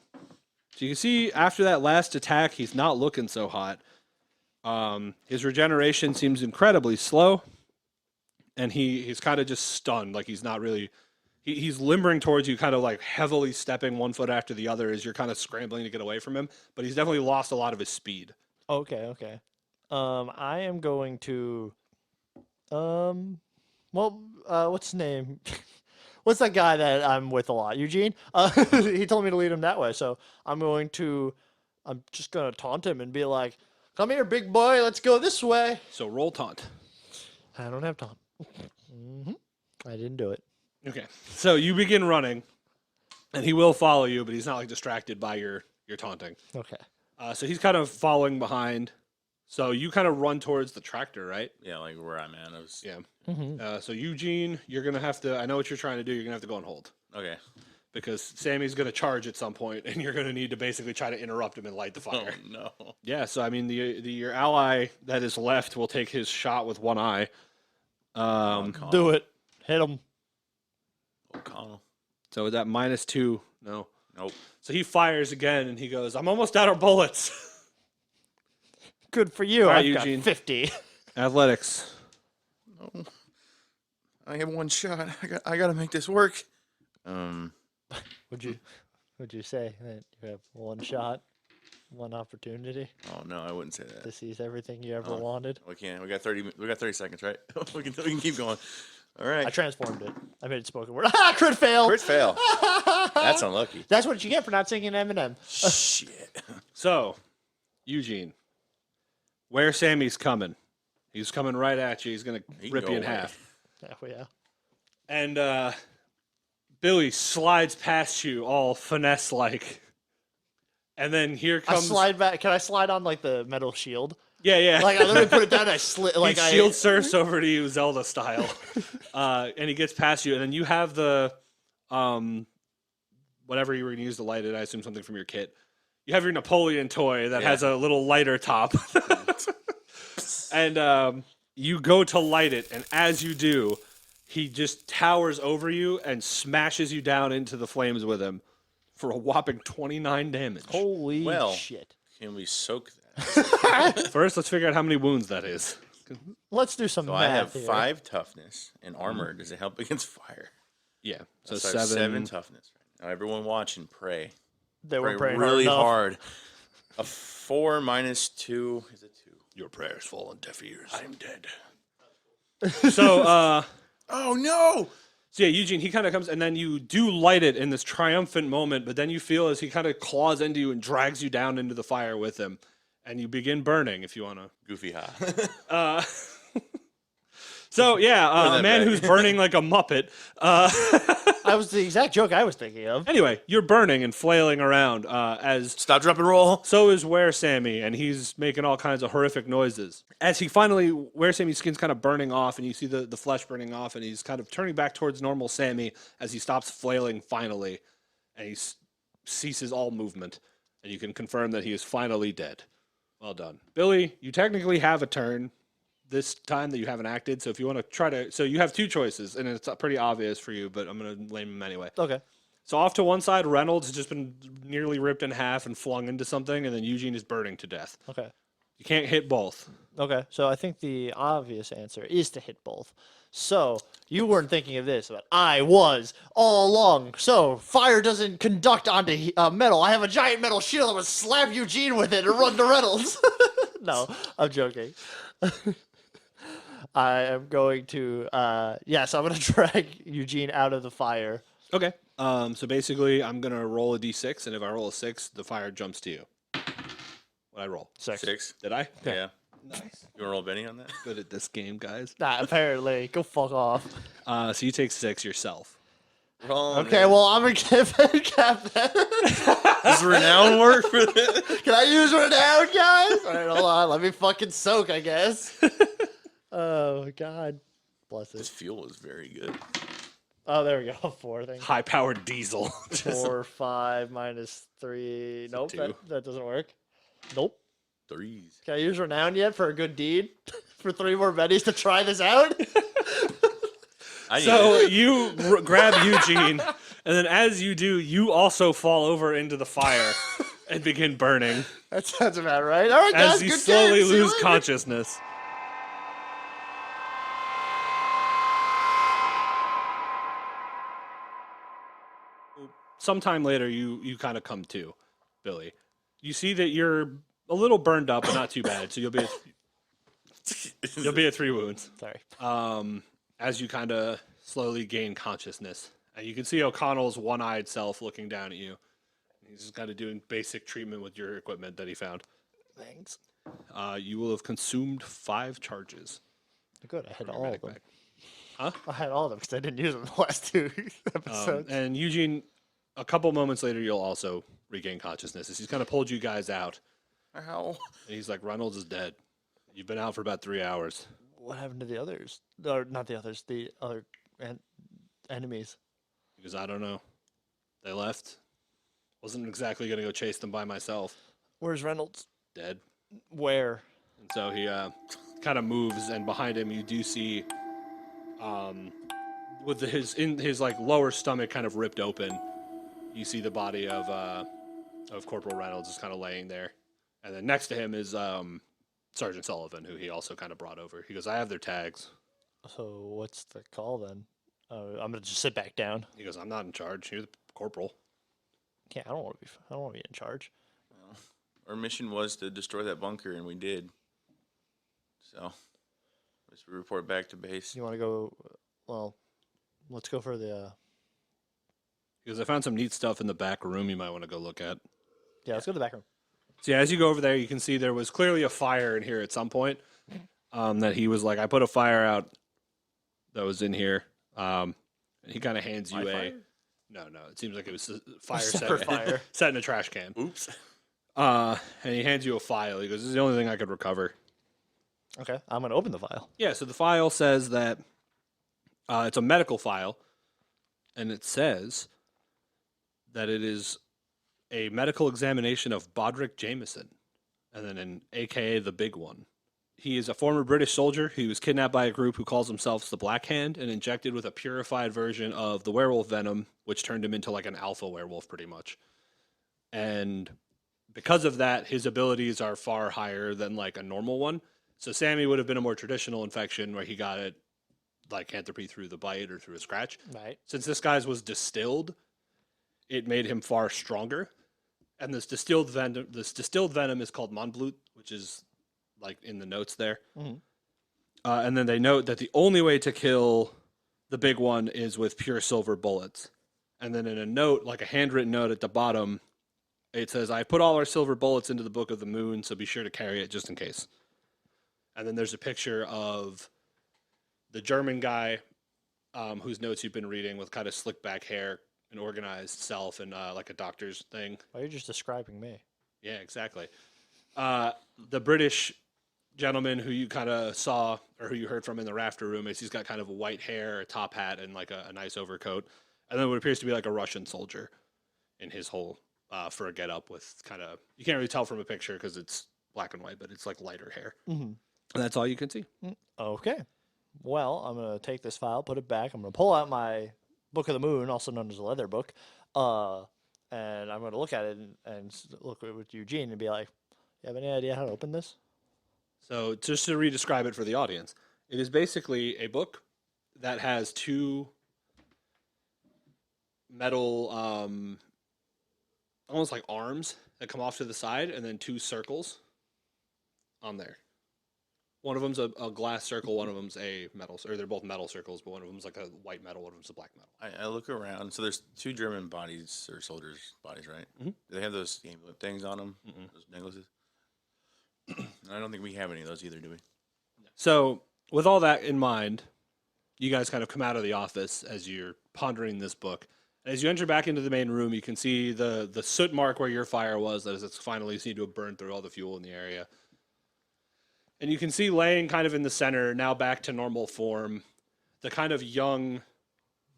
So you can see after that last attack, he's not looking so hot. His regeneration seems incredibly slow, and he's kind of just stunned. Like he's not really. He's limbering towards you, kind of like heavily stepping one foot after the other as you're kind of scrambling to get away from him. But he's definitely lost a lot of his speed. Okay. I am going to. What's his name? What's that guy that I'm with a lot? Eugene? He told me to lead him that way, so I'm just gonna taunt him and be like, "Come here, big boy, let's go this way." So roll taunt. I don't have taunt. I didn't do it. Okay. So you begin running, and he will follow you, but he's not like distracted by your taunting. Okay. So he's kind of following behind. So you kind of run towards the tractor, right? Yeah, like where I'm at. I was, Yeah. So Eugene, you're gonna have to. I know what you're trying to do. You're gonna have to go and hold Okay. because Sammy's gonna charge at some point, and you're gonna need to basically try to interrupt him and light the Oh, fire. no. Yeah. So I mean, your ally that is left will take his shot with one eye. O'Connell. Do it. Hit him. O'Connell. So with that -2, no. Nope. So he fires again, and he goes, "I'm almost out of bullets." Good for you. All right, I've Eugene. got 50. Athletics. No. I have one shot. I got to make this work. Would you say that you have one shot, one opportunity Oh no, I wouldn't say that. to seize everything you ever wanted? We can't. We got 30 seconds, right? we can keep going. All right. I transformed it. I made it spoken word. Crit fail. Crit fail. That's unlucky. That's what you get for not singing Eminem. Shit. So, Eugene, where Sammy's coming? He's coming right at you. He's gonna He can rip go you in away. half. Yeah. And Billy slides past you, all finesse like. And then here I comes. slide back. Can I slide on like the metal shield? Yeah. Like I literally put it down. I slid. Like he I shield surfs over to you, Zelda style, and he gets past you, and then you have the, whatever you were going to use to light it. I assume something from your kit. You have your Napoleon toy that Yeah. has a little lighter top, and you go to light it, and as you do, he just towers over you and smashes you down into the flames with him for a whopping 29 damage. Holy Well. shit. Can we soak that? First, let's figure out how many wounds that is. Let's do some So math I have here. 5 toughness and armor. Does it help against fire? Yeah, so So I have 7. 7 toughness. Now everyone watching, pray. They were Pray praying really enough. hard. A 4 minus 2 is a 2. Your prayers fall on deaf ears. I'm dead. So, Oh no! So yeah, Eugene, he kind of comes, and then you do light it in this triumphant moment, but then you feel as he kind of claws into you and drags you down into the fire with him, and you begin burning, if you want to. Goofy ha. So yeah, a that man back. who's burning like a Muppet. That was the exact joke I was thinking of. Anyway, you're burning and flailing around as Stop, drop, and roll. so is Were Sammy, and he's making all kinds of horrific noises. As he finally, Were Sammy's skin's kind of burning off, and you see the flesh burning off, and he's kind of turning back towards normal Sammy as he stops flailing finally, and he ceases all movement, and you can confirm that he is finally dead. Well done. Billy, you technically have a turn this time that you haven't acted, so if you want to try to... So you have 2 choices, and it's pretty obvious for you, but I'm going to name them anyway. Okay. So off to one side, Reynolds has just been nearly ripped in half and flung into something, and then Eugene is burning to death. Okay. You can't hit both. Okay. So I think the obvious answer is to hit both. So you weren't thinking of this, but I was all along. So fire doesn't conduct onto metal. I have a giant metal shield. I'm gonna slap Eugene with it and run to Reynolds. No, I'm joking. I am going to, yes, I'm going to drag Eugene out of the fire. Okay. So basically, I'm going to roll a d6, and if I roll a 6, the fire jumps to you. What'd I roll? 6. Did I? Yeah. Nice. You want to roll Benny on that? Good at this game, guys. Nah, apparently. Go fuck off. So you take 6 yourself. Roll. Okay, well, I'm going to give it Captain. Does renown work for this? Can I use renown, guys? All right, hold on. Let me fucking soak, I guess. Oh, God. Bless This it. fuel is very good. Oh, there we go. 4 things. High-powered diesel. 4, 5, minus 3. Nope, two. that doesn't work. Nope. 3s. Can I use renown yet for a good deed? For 3 more Bennies to try this out? I need So it. you grab Eugene, and then as you do, you also fall over into the fire and begin burning That sounds about right. All right, guys, as you good slowly game. See you lose later. consciousness. Sometime later, you kind of come to, Billy. You see that you're a little burned up, but not too bad. So you'll be at 3 wounds. Sorry. As you kind of slowly gain consciousness. And you can see O'Connell's one-eyed self looking down at you. He's just kind of doing basic treatment with your equipment that he found. Thanks. You will have consumed 5 charges. Good, I had Your all of medic them. bag. Huh? I had all of them because I didn't use them the last 2 episodes. And Eugene, a couple moments later, you'll also regain consciousness. As he's kind of pulled you guys out. Ow. And he's like, Reynolds is dead. You've been out for about 3 hours. What happened to the others? Or not the others, the other enemies. Because I don't know. They left. Wasn't exactly going to go chase them by myself. Where's Reynolds? Dead. Where? And so he kind of moves, and behind him you do see, with his like lower stomach kind of ripped open, you see the body of Corporal Reynolds is kind of laying there, and then next to him is Sergeant Sullivan, who he also kind of brought over. He goes, "I have their tags." So what's the call then? I'm gonna just sit back down. He goes, "I'm not in charge. You're the corporal." Yeah, I don't want to be. I don't want to be in charge. Our mission was to destroy that bunker, and we did. So, let's report back to base. You want to go? Well, let's go for the. Because I found some neat stuff in the back room you might want to go look at. Yeah, let's go to the back room. So yeah, as you go over there, you can see there was clearly a fire in here at some point. That he was like, I put a fire out that was in here. And he kind of hands you My a. fire? No. It seems like it was a fire Separate set, fire. set in a trash can. Oops. And he hands you a file. He goes, "This is the only thing I could recover." Okay, I'm gonna open the file. Yeah. So the file says that it's a medical file, and it says that it is a medical examination of Bodrick Jameson, and then an AKA the Big One. He is a former British soldier. He was kidnapped by a group who calls themselves the Black Hand and injected with a purified version of the werewolf venom, which turned him into like an alpha werewolf pretty much. And because of that, his abilities are far higher than like a normal one. So Sammy would have been a more traditional infection where he got it lycanthropy through the bite or through a scratch. Right. Since this guy's was distilled, it made him far stronger. And this distilled venom is called Monblut, which is like in the notes there. Mhm. And then they note that the only way to kill the big one is with pure silver bullets. And then in a note, like a handwritten note at the bottom, it says, "I put all our silver bullets into the Book of the Moon, so be sure to carry it just in case." And then there's a picture of the German guy whose notes you've been reading with kind of slick back hair, an organized self, and like a doctor's thing. Oh, you're just describing me. Yeah, exactly. The British gentleman who you kind of saw or who you heard from in the rafter room is he's got kind of white hair, a top hat, and like a nice overcoat. And then what appears to be like a Russian soldier in his whole fur getup with kind of, you can't really tell from a picture because it's black and white, but it's like lighter hair. Mm-hmm. And that's all you can see. Okay. Well, I'm going to take this file, put it back. I'm going to pull out my Book of the Moon, also known as a leather book, and I'm going to look at it and look with Eugene and be like, you have any idea how to open this? So just to re-describe it for the audience, it is basically a book that has two metal, almost like arms that come off to the side, and then two circles on there. One of them's a glass circle, one of them's a metal, or they're both metal circles, but one of them's like a white metal, one of them's a black metal. I look around. So there's two German bodies or soldiers' bodies, right? Mhm. Do they have those amulet things on them? Mm-mm. Those necklaces? I don't think we have any of those either, do we? So, with all that in mind, you guys kind of come out of the office as you're pondering this book. And as you enter back into the main room, you can see the soot mark where your fire was, that is, it's finally seemed to have burned through all the fuel in the area. And you can see laying kind of in the center, now back to normal form, the kind of young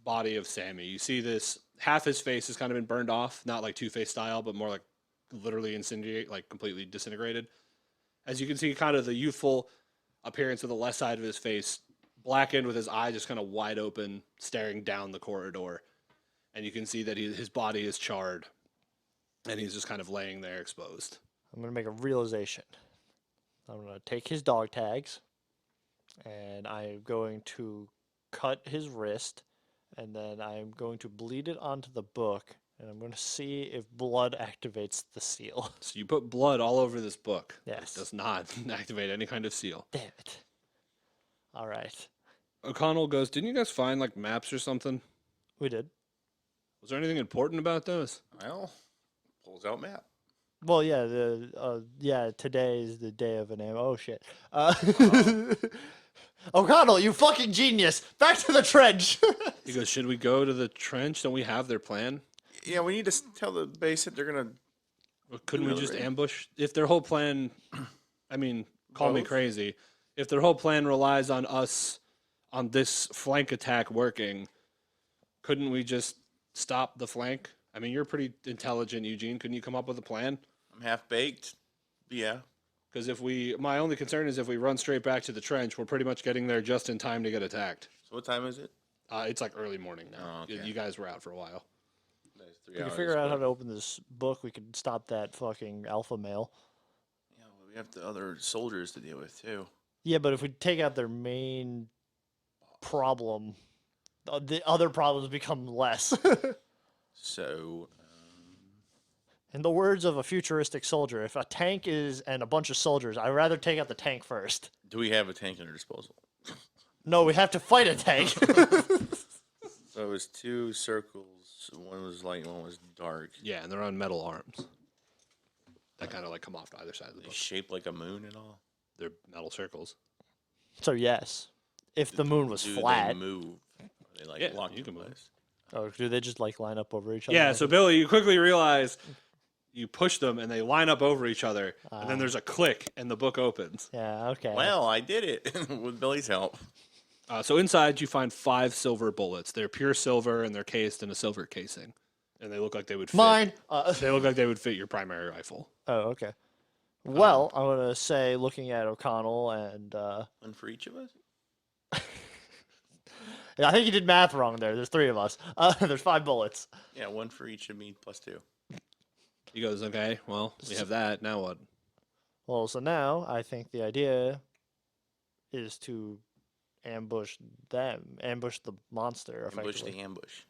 body of Sammy. You see this, half his face has kind of been burned off, not like Two-Face style, but more like literally incendiate, like completely disintegrated. As you can see, kind of the youthful appearance of the left side of his face, blackened with his eye just kind of wide open, staring down the corridor. And you can see that his body is charred, and he's just kind of laying there exposed. I'm going to make a realization. I'm going to take his dog tags, and I'm going to cut his wrist, and then I'm going to bleed it onto the book, and I'm going to see if blood activates the seal. So you put blood all over this book. Yes. It does not activate any kind of seal. Damn it. All right. O'Connell goes, "Didn't you guys find like maps or something? We did. Was there anything important about those?" Well, pulls out map. Well, yeah, today is the day of an am. Oh, shit. O'Connell, you fucking genius! Back to the trench! He goes, "Should we go to the trench? Don't we have their plan? Yeah, we need to tell the base that they're gonna. Or couldn't we just Really? ambush? If their whole plan, I mean, call me Both? crazy. If their whole plan relies on us, on this flank attack working, couldn't we just stop the flank? I mean, you're pretty intelligent, Eugene. Couldn't you come up with a plan? I'm half baked. Yeah. Because my only concern is if we run straight back to the trench, we're pretty much getting there just in time to get attacked. So what time is it? It's like early morning now. Oh, okay. You guys were out for a while. That's 3 We can hours, figure out how but- to open this book. We could stop that fucking alpha male. Yeah, well, we have the other soldiers to deal with too. Yeah, but if we take out their main problem, the other problems become less. So In the words of a futuristic soldier, if a tank is and a bunch of soldiers, I'd rather take out the tank first. do we have a tank at our disposal? No, we have to fight a tank. So it was two circles. One was light, one was dark. Yeah, and they're on metal arms that kind of like come off to either side of the They book. shaped like a moon and all. They're metal circles. So yes, if the moon was Do flat, they move? Are they like Yeah, locked you in can move. place? or do they just like line up over each other? Yeah, like so a- Billy, you quickly realize you push them and they line up over each other, and then there's a click and the book opens. yeah, okay. Well, I did it with Billy's help. So inside you find 5 silver bullets. They're pure silver and they're cased in a silver casing, and they look like they would fit. Mine. They look like they would fit your primary rifle. Oh, okay. Well, I'm gonna say, looking at O'Connell, and One for each of us. I think you did math wrong there. There's 3 of us. There's 5 bullets. Yeah, one for each of me plus 2. He goes, okay, well, we have that. Now what? Well, so now I think the idea is to ambush the monster. Ambush Effectively. the ambush.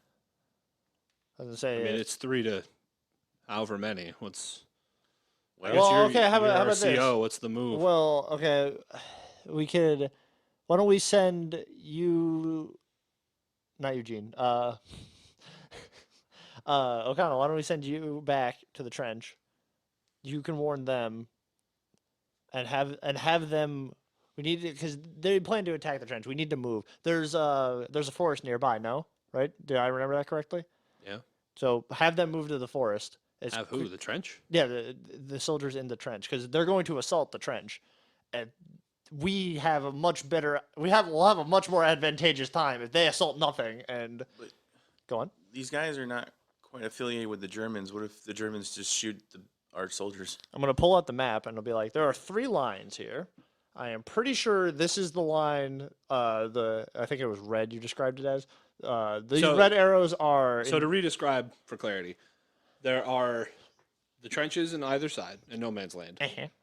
I was I gonna say. mean, it's 3 to however many. What's I Well, guess you're, okay, how you're about this? RCO. What's the move? Well, okay, we could. Why don't we send you? Not Eugene. O'Connell. Why don't we send you back to the trench? You can warn them. And have them. We need to, because they plan to attack the trench. We need to move. There's a forest nearby. No, right? Did I remember that correctly? Yeah. So have them move to the forest. Have who? The trench? Yeah, the soldiers in the trench, because they're going to assault the trench, and we have a much better. We'll have a much more advantageous time if they assault nothing. And But- go on. These guys are not quite affiliated with the Germans. What if the Germans just shoot our soldiers? I'm gonna pull out the map and it'll be like, there are 3 lines here. I am pretty sure this is the line. I think it was red. You described it as. These So- red arrows are. So to re-describe for clarity, there are the trenches in either side in no man's land.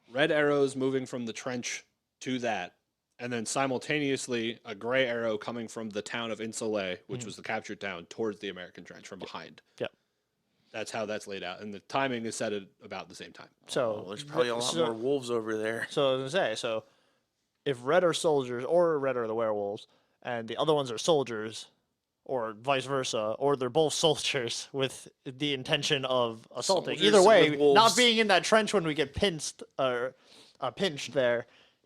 Red arrows moving from the trench to that, and then simultaneously a gray arrow coming from the town of Insulay, which was the captured town, towards the American trench from behind. Yep. That's how that's laid out, and the timing is set at about the same time. So Oh, there's probably a lot more wolves over there. So I was gonna say, so if red are soldiers, or red are the werewolves, and the other ones are soldiers, or vice versa, or they're both soldiers with the intention of assaulting. Soldiers Either way, with not wolves. being in that trench when we get pinched or pinched there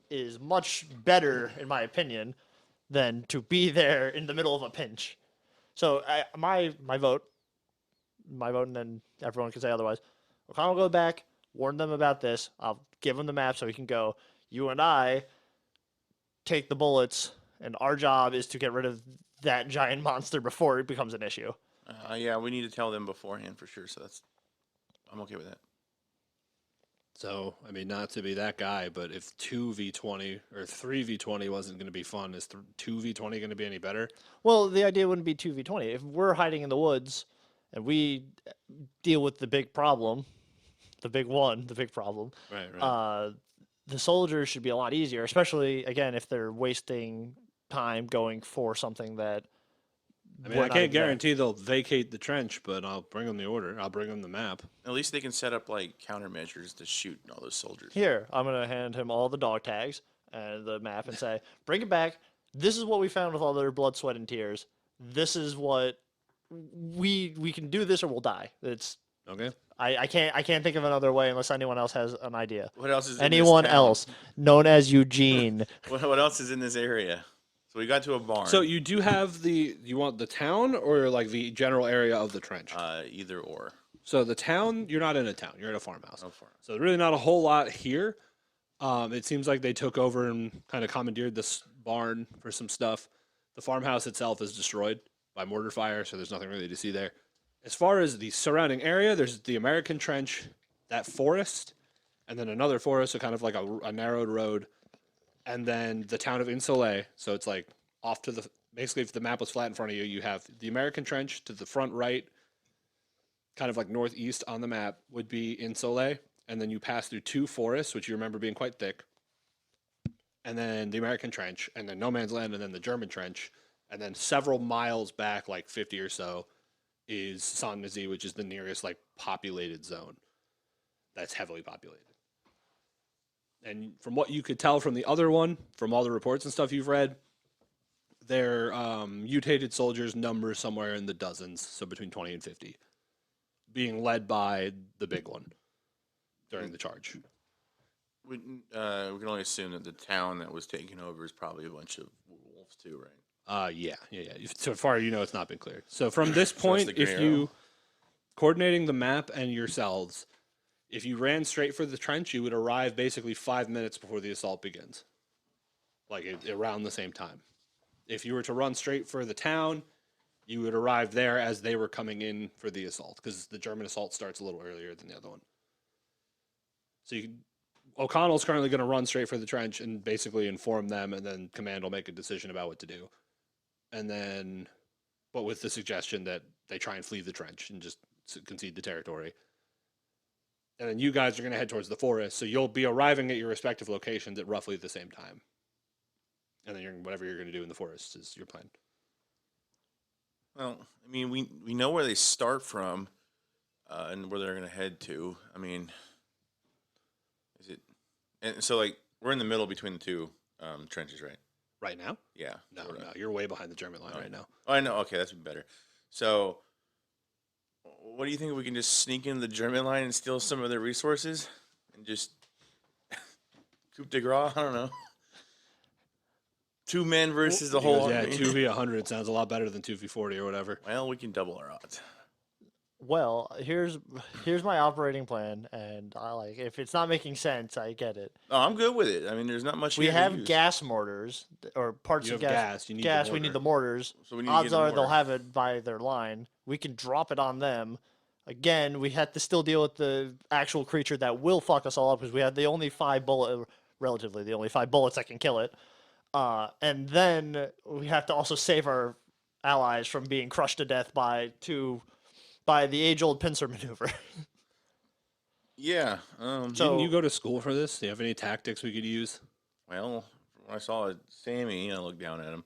is much better, in my opinion, than to be there in the middle of a pinch. So my vote, and then everyone can say otherwise. O'Connell will go back, warn them about this. I'll give them the map so we can go. You and I take the bullets, and our job is to get rid of that giant monster before it becomes an issue. Yeah, we need to tell them beforehand for sure. So I'm okay with that. So, I mean, not to be that guy, but if 2v20 or 3v20 wasn't going to be fun, is 2v20 going to be any better? Well, the idea wouldn't be 2v20. If we're hiding in the woods and we deal with the big problem, the big problem, Right. the soldiers should be a lot easier, especially, again, if they're wasting time going for something that. I mean, we're I not can't even there. guarantee they'll vacate the trench, but I'll bring them the order. I'll bring them the map. At least they can set up like countermeasures to shoot all those soldiers. Here, I'm going to hand him all the dog tags and the map and say, bring it back. This is what we found with all their blood, sweat, and tears. This is what we can do this or we'll die. It's Okay. I can't think of another way unless anyone else has an idea. What else is in Anyone this town? else known as Eugene. What else is in this area? So we got to a barn. So you do have you want the town or like the general area of the trench? Either or. So the town, you're not in a town. You're at a farmhouse. No farm. So really not a whole lot here. It seems like they took over and kind of commandeered this barn for some stuff. The farmhouse itself is destroyed by mortar fire, so there's nothing really to see there. As far as the surrounding area, there's the American trench, that forest, and then another forest, so kind of like a narrowed road, and then the town of Insulay. So it's like off to basically if the map was flat in front of you, you have the American trench to the front right, kind of like northeast on the map would be Insulay, and then you pass through 2 forests, which you remember being quite thick, and then the American trench, and then no man's land, and then the German trench, and then several miles back, like 50 or so, is Saint-Nazaire, which is the nearest like populated zone that's heavily populated. And from what you could tell from the other one, from all the reports and stuff you've read, their mutated soldiers number somewhere in the dozens, so between 20 and 50, being led by the big one during the charge. We can only assume that the town that was taken over is probably a bunch of wolves too, right? Yeah. So far, it's not been cleared. So from this it's point, the if gray you arrow. coordinating the map and yourselves, if you ran straight for the trench, you would arrive basically 5 minutes before the assault begins, like around the same time. If you were to run straight for the town, you would arrive there as they were coming in for the assault, because the German assault starts a little earlier than the other one. So O'Connell's currently going to run straight for the trench and basically inform them, and then command will make a decision about what to do. And then, but with the suggestion that they try and flee the trench and just concede the territory. And then you guys are going to head towards the forest, so you'll be arriving at your respective locations at roughly the same time. And then whatever you're going to do in the forest is your plan. Well, I mean, we know where they start from, and where they're going to head to. I mean, is it? And so, like, we're in the middle between the two trenches, right? Right now? Yeah. No, sorta. no, you're way behind the German line right now. Oh, I know. Okay, that's better. So, what do you think? We can just sneak into the German line and steal some of their resources, and just coup de grace? I don't know. 2 men versus the whole Yeah, army. 2v100 sounds a lot better than 2v40 or whatever. Well, we can double our odds. Well, here's my operating plan, and if it's not making sense, I get it. Oh, I'm good with it. I mean, there's not much. We here to have use. gas mortars or parts You of have gas. gas. You need gas. the We need mortar. the mortars. So we need to Odds get the are they'll mortar. have it by their line. We can drop it on them. Again, we have to still deal with the actual creature that will fuck us all up because we have the only 5 relatively the only 5 bullets that can kill it. And then we have to also save our allies from being crushed to death by the age-old pincer maneuver. Yeah. So- Didn't you go to school for this? Do you have any tactics we could use? Well, when I saw Sammy, I looked down at him.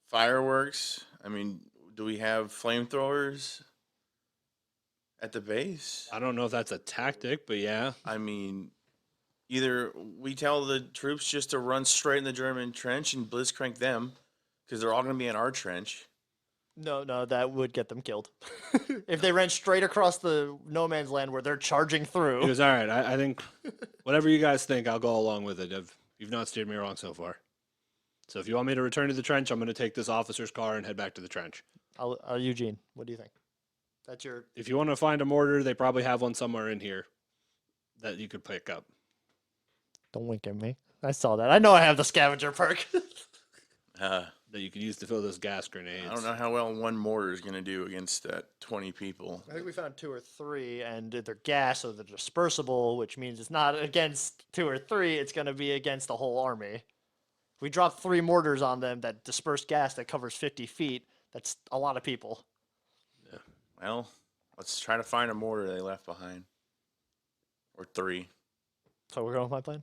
Fireworks. I mean, do we have flamethrowers at the base? I don't know if that's a tactic, but yeah. I mean, either we tell the troops just to run straight in the German trench and blitzcrank them, because they're all going to be in our trench. No, that would get them killed. If they ran straight across the no man's land where they're charging through. It was all right. I think whatever you guys think, I'll go along with it. You've not steered me wrong so far. So if you want me to return to the trench, I'm going to take this officer's car and head back to the trench. Eugene, what do you think? That's your. If you want to find a mortar, they probably have one somewhere in here that you could pick up. Don't wink at me. I saw that. I know I have the scavenger perk. That you could use to fill those gas grenades. I don't know how well one mortar is going to do against 20 people. I think we found 2 or 3, and they're gas, so they're dispersible, which means it's not against 2 or 3. It's going to be against the whole army. We dropped 3 mortars on them that disperse gas that covers 50 feet. That's a lot of people. Well, let's try to find a mortar they left behind. Or 3. So we're going with my plan?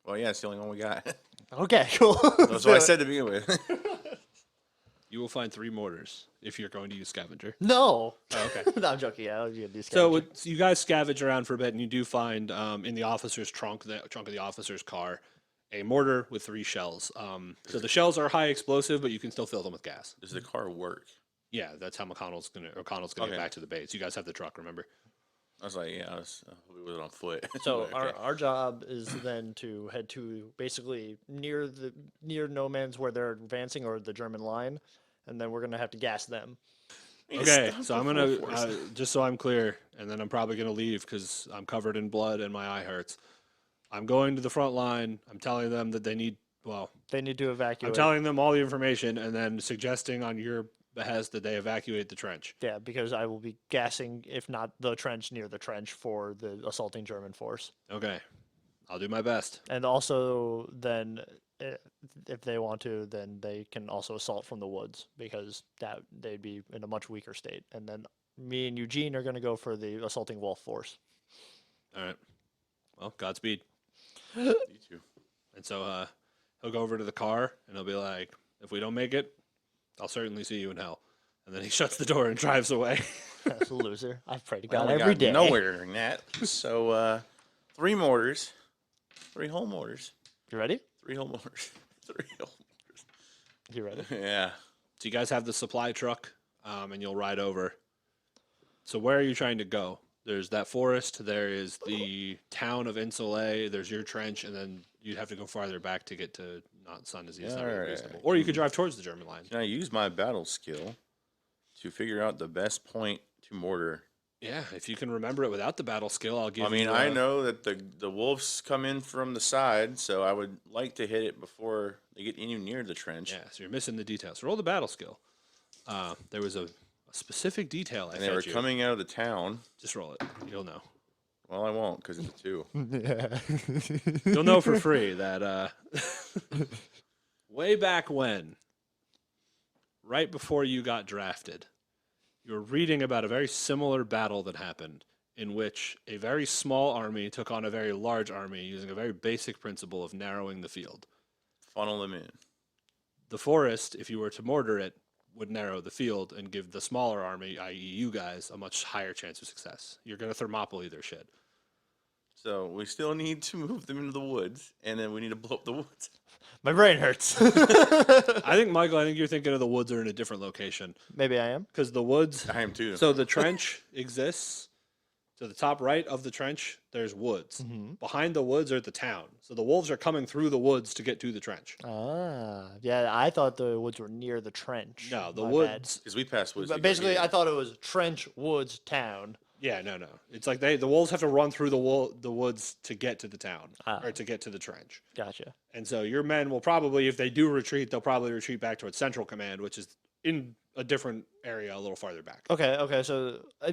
Well, yeah, it's the only one we got. Okay, cool. That's what I said to begin with. You will find 3 mortars if you're going to use scavenger. No. Oh, okay. No, I'm joking. Yeah, I was going to do So scavenger. you guys scavenge around for a bit, and you do find in the officer's trunk, the trunk of the officer's car, a mortar with 3 shells. So the shells are high explosive, but you can still fill them with gas. Does the car work? Yeah, that's how O'Connell's gonna Okay. get back to the base. You guys have the truck, remember? I was like, yeah, I was it on foot. So Okay. our job is then to head to basically near no man's where they're advancing or the German line, and then we're gonna have to gas them. Okay, Stop so the I'm full gonna force. just so I'm clear, and then I'm probably gonna leave because I'm covered in blood and my eye hurts. I'm going to the front line. I'm telling them that they need. Well, They need to evacuate. I'm telling them all the information, and then suggesting on your behest that they evacuate the trench. Yeah, because I will be gassing, if not the trench, near the trench for the assaulting German force. Okay, I'll do my best. And also, then, if they want to, then they can also assault from the woods because that they'd be in a much weaker state. And then me and Eugene are going to go for the assaulting wolf force. All right. Well, Godspeed. You too. And so he'll go over to the car and he'll be like, "If we don't make it, I'll certainly see you in hell." And then he shuts the door and drives away. That's a loser. I pray to Well, God we every got day. nowhere during that. So 3 mortars, 3 whole mortars, You ready? 3 whole mortars, 3 whole You ready? mortars. Yeah. So you guys have the supply truck, and you'll ride over. So where are you trying to go? There's that forest. There is the town of Insulay. There's your trench, and then you'd have to go farther back to get to not Sun Disease. It's not really Alright. reasonable. Or you could drive towards the German line. Can I use my battle skill to figure out the best point to mortar? Yeah, if you can remember it without the battle skill, I'll give I mean, you. I know that the wolves come in from the side, so I would like to hit it before they get any near the trench. Yeah, so you're missing the details. Roll the battle skill. There was a specific detail I And they fed were you. coming out of the town. Just roll it. You'll know. Well, I won't because it's a 2. Yeah. You'll know for free that way back when, right before you got drafted, you were reading about a very similar battle that happened in which a very small army took on a very large army using a very basic principle of narrowing the field. Funnel them in. The forest, if you were to mortar it, would narrow the field and give the smaller army, i.e. you guys, a much higher chance of success. You're going to Thermopylae their shit. So we still need to move them into the woods, and then we need to blow up the woods. My brain hurts. I think, Michael, I think you're thinking of the woods are in a different location. Maybe I am. Because the woods, I am too. so the trench exists. To the top right of the trench, there's woods. Mm-hmm. Behind the woods are the town. So the wolves are coming through the woods to get to the trench. Ah, yeah. I thought the woods were near the trench. No, the My bad. woods. Because we passed woods. But to go basically, here. I thought it was trench, woods, town. Yeah, no. It's like the wolves have to run through the woods to get to the town Ah. or to get to the trench. Gotcha. And so your men will probably, if they do retreat, they'll probably retreat back towards Central Command, which is in a different area a little farther back. Okay.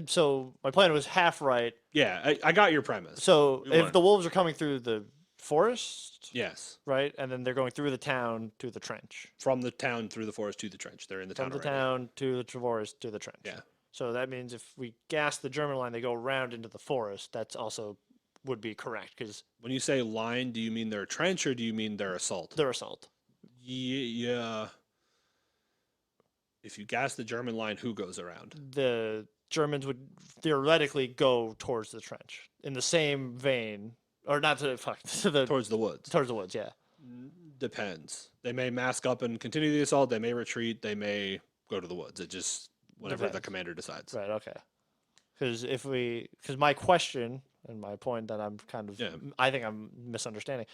So my plan was half right. Yeah, I got your premise. So We if want- the wolves are coming through the forest, Yes, right, and then they're going through the town to the trench, from the town through the forest to the trench. They're in the from town the already. town to the forest to the trench. Yeah. So that means if we gas the German line, they go around into the forest. That's also would be correct because When you say line, do you mean their trench or do you mean their assault? their assault. Yeah. If you gas the German line, who goes around? The Germans would theoretically go towards the trench in the same vein, or not to fuck to the Towards the woods. towards the woods. Yeah. Depends. They may mask up and continue the assault. They may retreat. They may go to the woods. It just whatever the Depends. commander decides. Right. Okay. Because my question and my point that I'm kind of Yeah. I think I'm misunderstanding.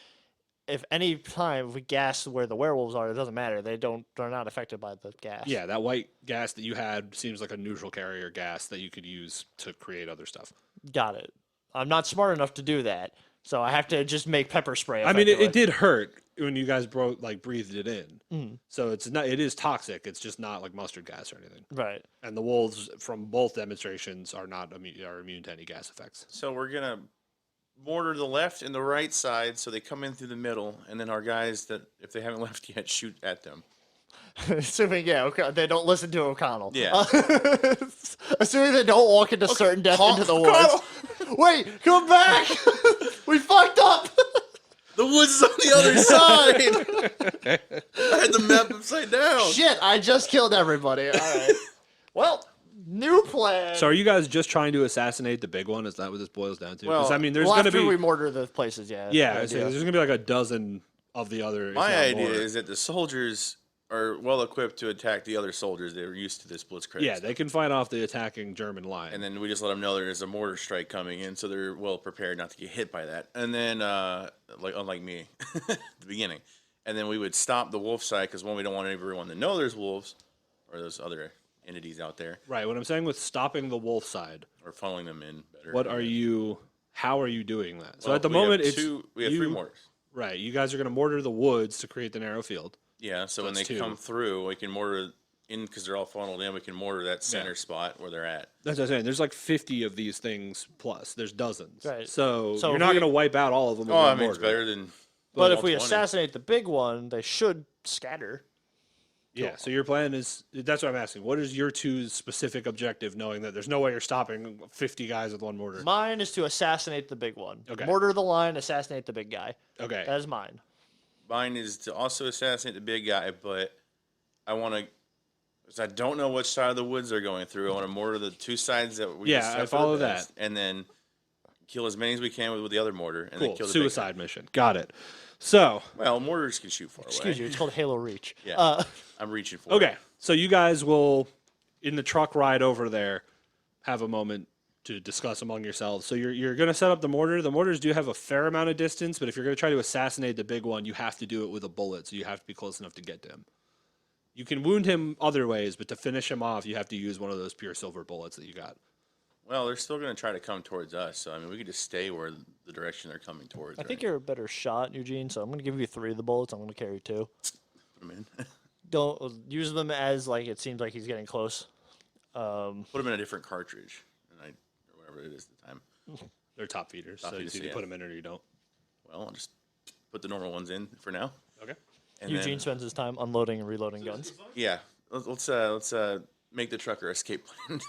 If any time we gas where the werewolves are, it doesn't matter. They're not affected by the gas. Yeah, that white gas that you had seems like a neutral carrier gas that you could use to create other stuff. Got it. I'm not smart enough to do that, so I have to just make pepper spray. I mean, it effectively. did hurt when you guys breathed it in. Mhm. So it is toxic. It's just not like mustard gas or anything. Right. And the wolves from both demonstrations are not immune to any gas effects. So we're gonna mortar the left and the right side, so they come in through the middle, and then our guys that, if they haven't left yet, shoot at them. Assuming, they don't listen to O'Connell. Yeah. Assuming they don't walk into certain death Call- into the O'Connell! woods. Wait, come back! We fucked up! The woods is on the other side. I had the map upside down. Shit, I just killed everybody. All right. Well, new plan. So are you guys just trying to assassinate the big one? Is that what this boils down to? 'Cause, Well, I mean, there's well, going to after be we mortar the places, yeah. yeah, that's the so idea. there's going to be like a dozen of the other. if My not idea more. is that the soldiers are well equipped to attack the other soldiers. They're used to this blitzkrieg. Yeah, they can fight off the attacking German line. And then we just let them know there's a mortar strike coming in, so they're well prepared not to get hit by that. And then, like unlike me, at the beginning, and then we would stop the wolf side because one, we don't want everyone to know there's wolves or those other entities out there, Right. What I'm saying with stopping the wolf side, or funneling them in better. what are you? How are you doing that? So Well, at the we have moment, it's we have you, 3 mortars. Right. You guys are going to mortar the woods to create the narrow field. Yeah, so when they that's 2. come through, we can mortar in because they're all funneled in. We can mortar that center spot where they're at. That's what I'm saying. There's like 50 of these things plus. There's dozens. Right. So So you're if not we- going to wipe out all of them. With Oh, one I mean, it's mortar. better than. But all if we 20. assassinate the big one, they should scatter. Yeah. So your plan is that's what I'm asking. What is your 2's specific objective, knowing that there's no way you're stopping 50 guys with one mortar? Mine is to assassinate the big one. Okay. Mortar the line, assassinate the big guy. Okay. That is mine. Mine is to also assassinate the big guy, but I want to. Because I don't know which side of the woods they're going through. I want to mortar the 2 sides that we Yeah, just I have for the follow best, and then kill as many as we can with the other mortar, and then Cool. kill the big guy. Suicide mission. Got it. So Well, mortars can shoot far Excuse away. you, it's called Halo Reach. Yeah. I'm reaching for it. okay. So you guys will, in the truck ride over there, have a moment to discuss among yourselves. So you're going to set up the mortar. The mortars do have a fair amount of distance, but if you're going to try to assassinate the big one, you have to do it with a bullet. So you have to be close enough to get to him. You can wound him other ways, but to finish him off, you have to use one of those pure silver bullets that you got. Well, they're still going to try to come towards us, so I mean, we could just stay where the direction they're coming towards. I think you're a better shot, Eugene, so I'm going to give you 3 of the bullets. I'm going to carry 2. Put them in. Don't use them as, like, it seems like he's getting close. Put them in a different cartridge, or whatever it is at the time. They're top feeders, Top so feeders, you either yeah. put them in or you don't. Well, I'll just put the normal ones in for now. Okay. And Eugene then, spends his time unloading and reloading guns. yeah, let's make the trucker escape plan.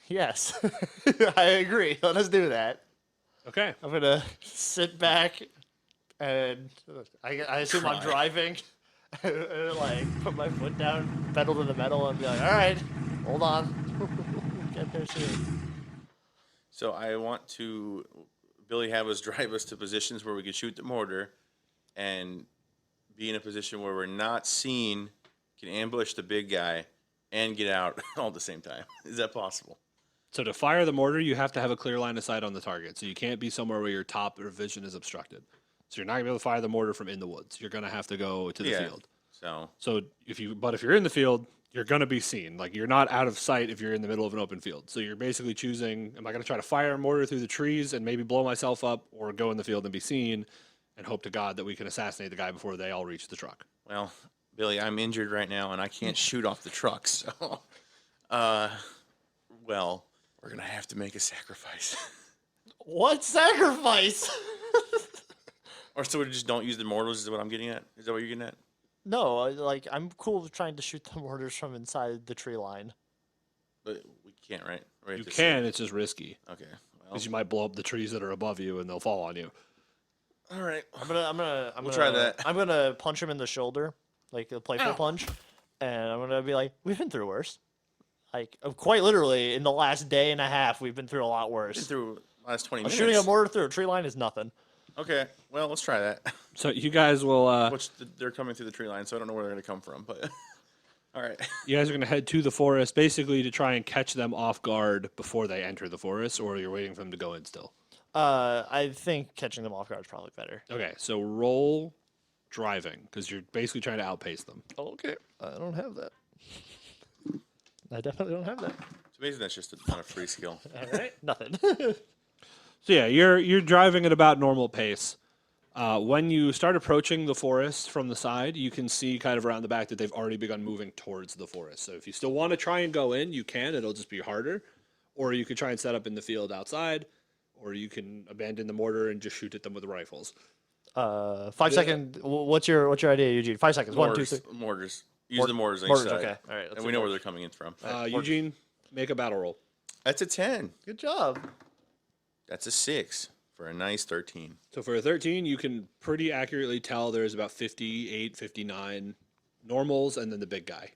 Yes, I agree. Let us do that. Okay. I'm gonna sit back and I assume I'm Cry. driving. And, like put my foot down, pedal to the metal, and be like, "All right, hold on, get there soon." So I want to, Billy, have us drive us to positions where we can shoot the mortar, and be in a position where we're not seen, can ambush the big guy, and get out all at the same time. Is that possible? So to fire the mortar, you have to have a clear line of sight on the target. So you can't be somewhere where your top or vision is obstructed. So you're not gonna be able to fire the mortar from in the woods. You're gonna have to go to the Yeah. field. So So if you're in the field, you're gonna be seen. Like you're not out of sight if you're in the middle of an open field. So you're basically choosing: am I gonna try to fire a mortar through the trees and maybe blow myself up, or go in the field and be seen, and hope to God that we can assassinate the guy before they all reach the truck? well, Billy, I'm injured right now, and I can't shoot off the truck. So, well, we're gonna have to make a sacrifice. What sacrifice? Or so we just don't use the mortars. Is what I'm getting at? Is that what you're getting at? No, like I'm cool with trying to shoot the mortars from inside the tree line. But we can't, right? We have You to can. It's just risky Okay. Well, because you might blow up the trees that are above you and they'll fall on you. all right. I'm gonna We'll try that. I'm gonna punch him in the shoulder, like a playful Ow. punch, and I'm gonna be like, "We've been through worse." Like quite literally, in the last day and a half, we've been through a lot Been worse. through the last 20 minutes. Shooting a mortar through a tree line is nothing. Okay. Well, let's try that. So you guys will. They're coming through the tree line, so I don't know where they're going to come from. But all right. You guys are going to head to the forest basically to try and catch them off guard before they enter the forest, or you're waiting for them to go in still. I think catching them off guard is probably better. Okay, so roll driving because you're basically trying to outpace them. Okay, I don't have that. I definitely don't have that. So basically, that's just on a free skill. All right, nothing. So yeah, you're driving at about normal pace. When you start approaching the forest from the side, you can see kind of around the back that they've already begun moving towards the forest. So if you still want to try and go in, you can. It'll just be harder. Or you could try and set up in the field outside, or you can abandon the mortar and just shoot at them with rifles. 5 second. What's your idea, Eugene? 5 seconds. One, two, Mortars. three. Mortars. Use the mortars on each Mortars. side. Okay. All right. And we know where they're coming in from. Eugene, make a battle roll. That's a 10. Good job. That's a 6 for a nice 13. So for a 13, you can pretty accurately tell there's about 58, 59 normals, and then the big guy.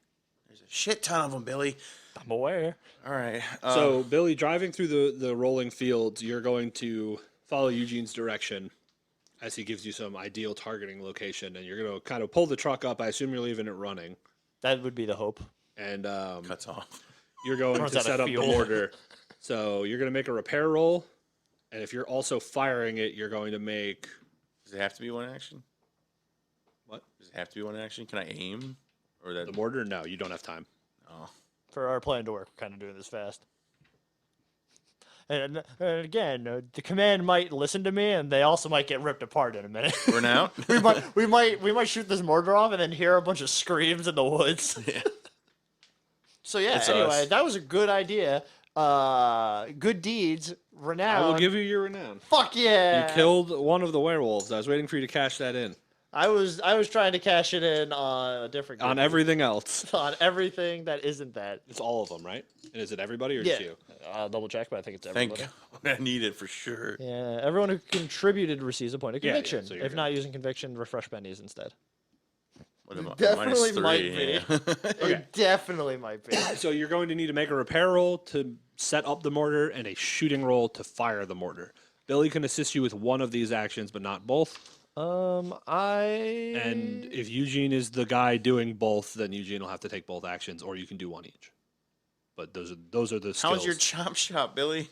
There's a shit ton of them, Billy. I'm aware. All right. So, Billy, driving through the rolling fields, you're going to follow Eugene's direction as he gives you some ideal targeting location, and you're going to kind of pull the truck up. I assume you're leaving it running, That would be the hope. and cuts off. you're going Runs to out of set up the fuel. mortar. So you're going to make a repair roll, and if you're also firing it, you're going to make Does it have to be one action? what? Does it have to be one action? Can I aim? Or that? The mortar? No, you don't have time. Oh. For our plan to work, we're kind of doing this fast. And again, the command might listen to me, and they also might get ripped apart in a minute. We're now. we might shoot this mortar off, and then hear a bunch of screams in the woods. Yeah. So yeah. It's Anyway, us. that was a good idea. Good deeds, renown. I will give you your renown. Fuck yeah! You killed one of the werewolves. I was waiting for you to cash that in. I was trying to cash it in on a different On group. everything else. on everything that isn't that. It's all of them, right? And is it everybody or Yeah. just you? I'll double check, but I think it's Thank everybody. God. I need it for sure. Yeah, everyone who contributed receives a point of Yeah, yeah, conviction. so you're if good. not using conviction, refresh bennies instead. What am I? Definitely -3, might be. yeah. It definitely might be. So you're going to need to make a repair roll to set up the mortar and a shooting roll to fire the mortar. Billy can assist you with one of these actions, but not both. And if Eugene is the guy doing both, then Eugene will have to take both actions, or you can do one each. But those are the skills. How's your chop shop, Billy?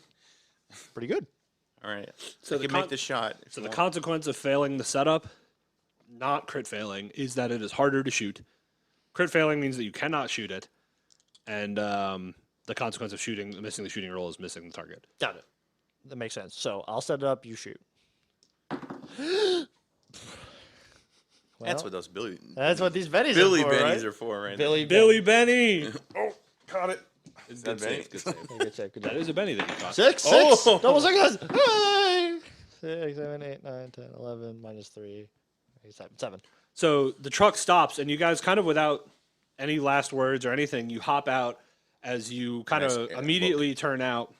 Pretty good. All right. So I the can make con- the shot. if So you the want. consequence of failing the setup, not crit failing, is that it is harder to shoot. Crit failing means that you cannot shoot it, and the consequence of missing the shooting roll is missing the target. Got it. That makes sense. So I'll set it up. You shoot. That's Well, what those Billy That's what these bennies Billy are for, bennies right? are for, right? Billy Billy Benny. Oh, caught it. Good that save. Benny? Good save. Yeah, good save, good That job. is a Benny that you caught. 6, 6. Oh! Double sixes. Hey! 6, 7, 8, 9, 10, 11, minus 3, 7. So the truck stops, and you guys kind of without any last words or anything, you hop out as you kind Nice. of Yeah, immediately turn out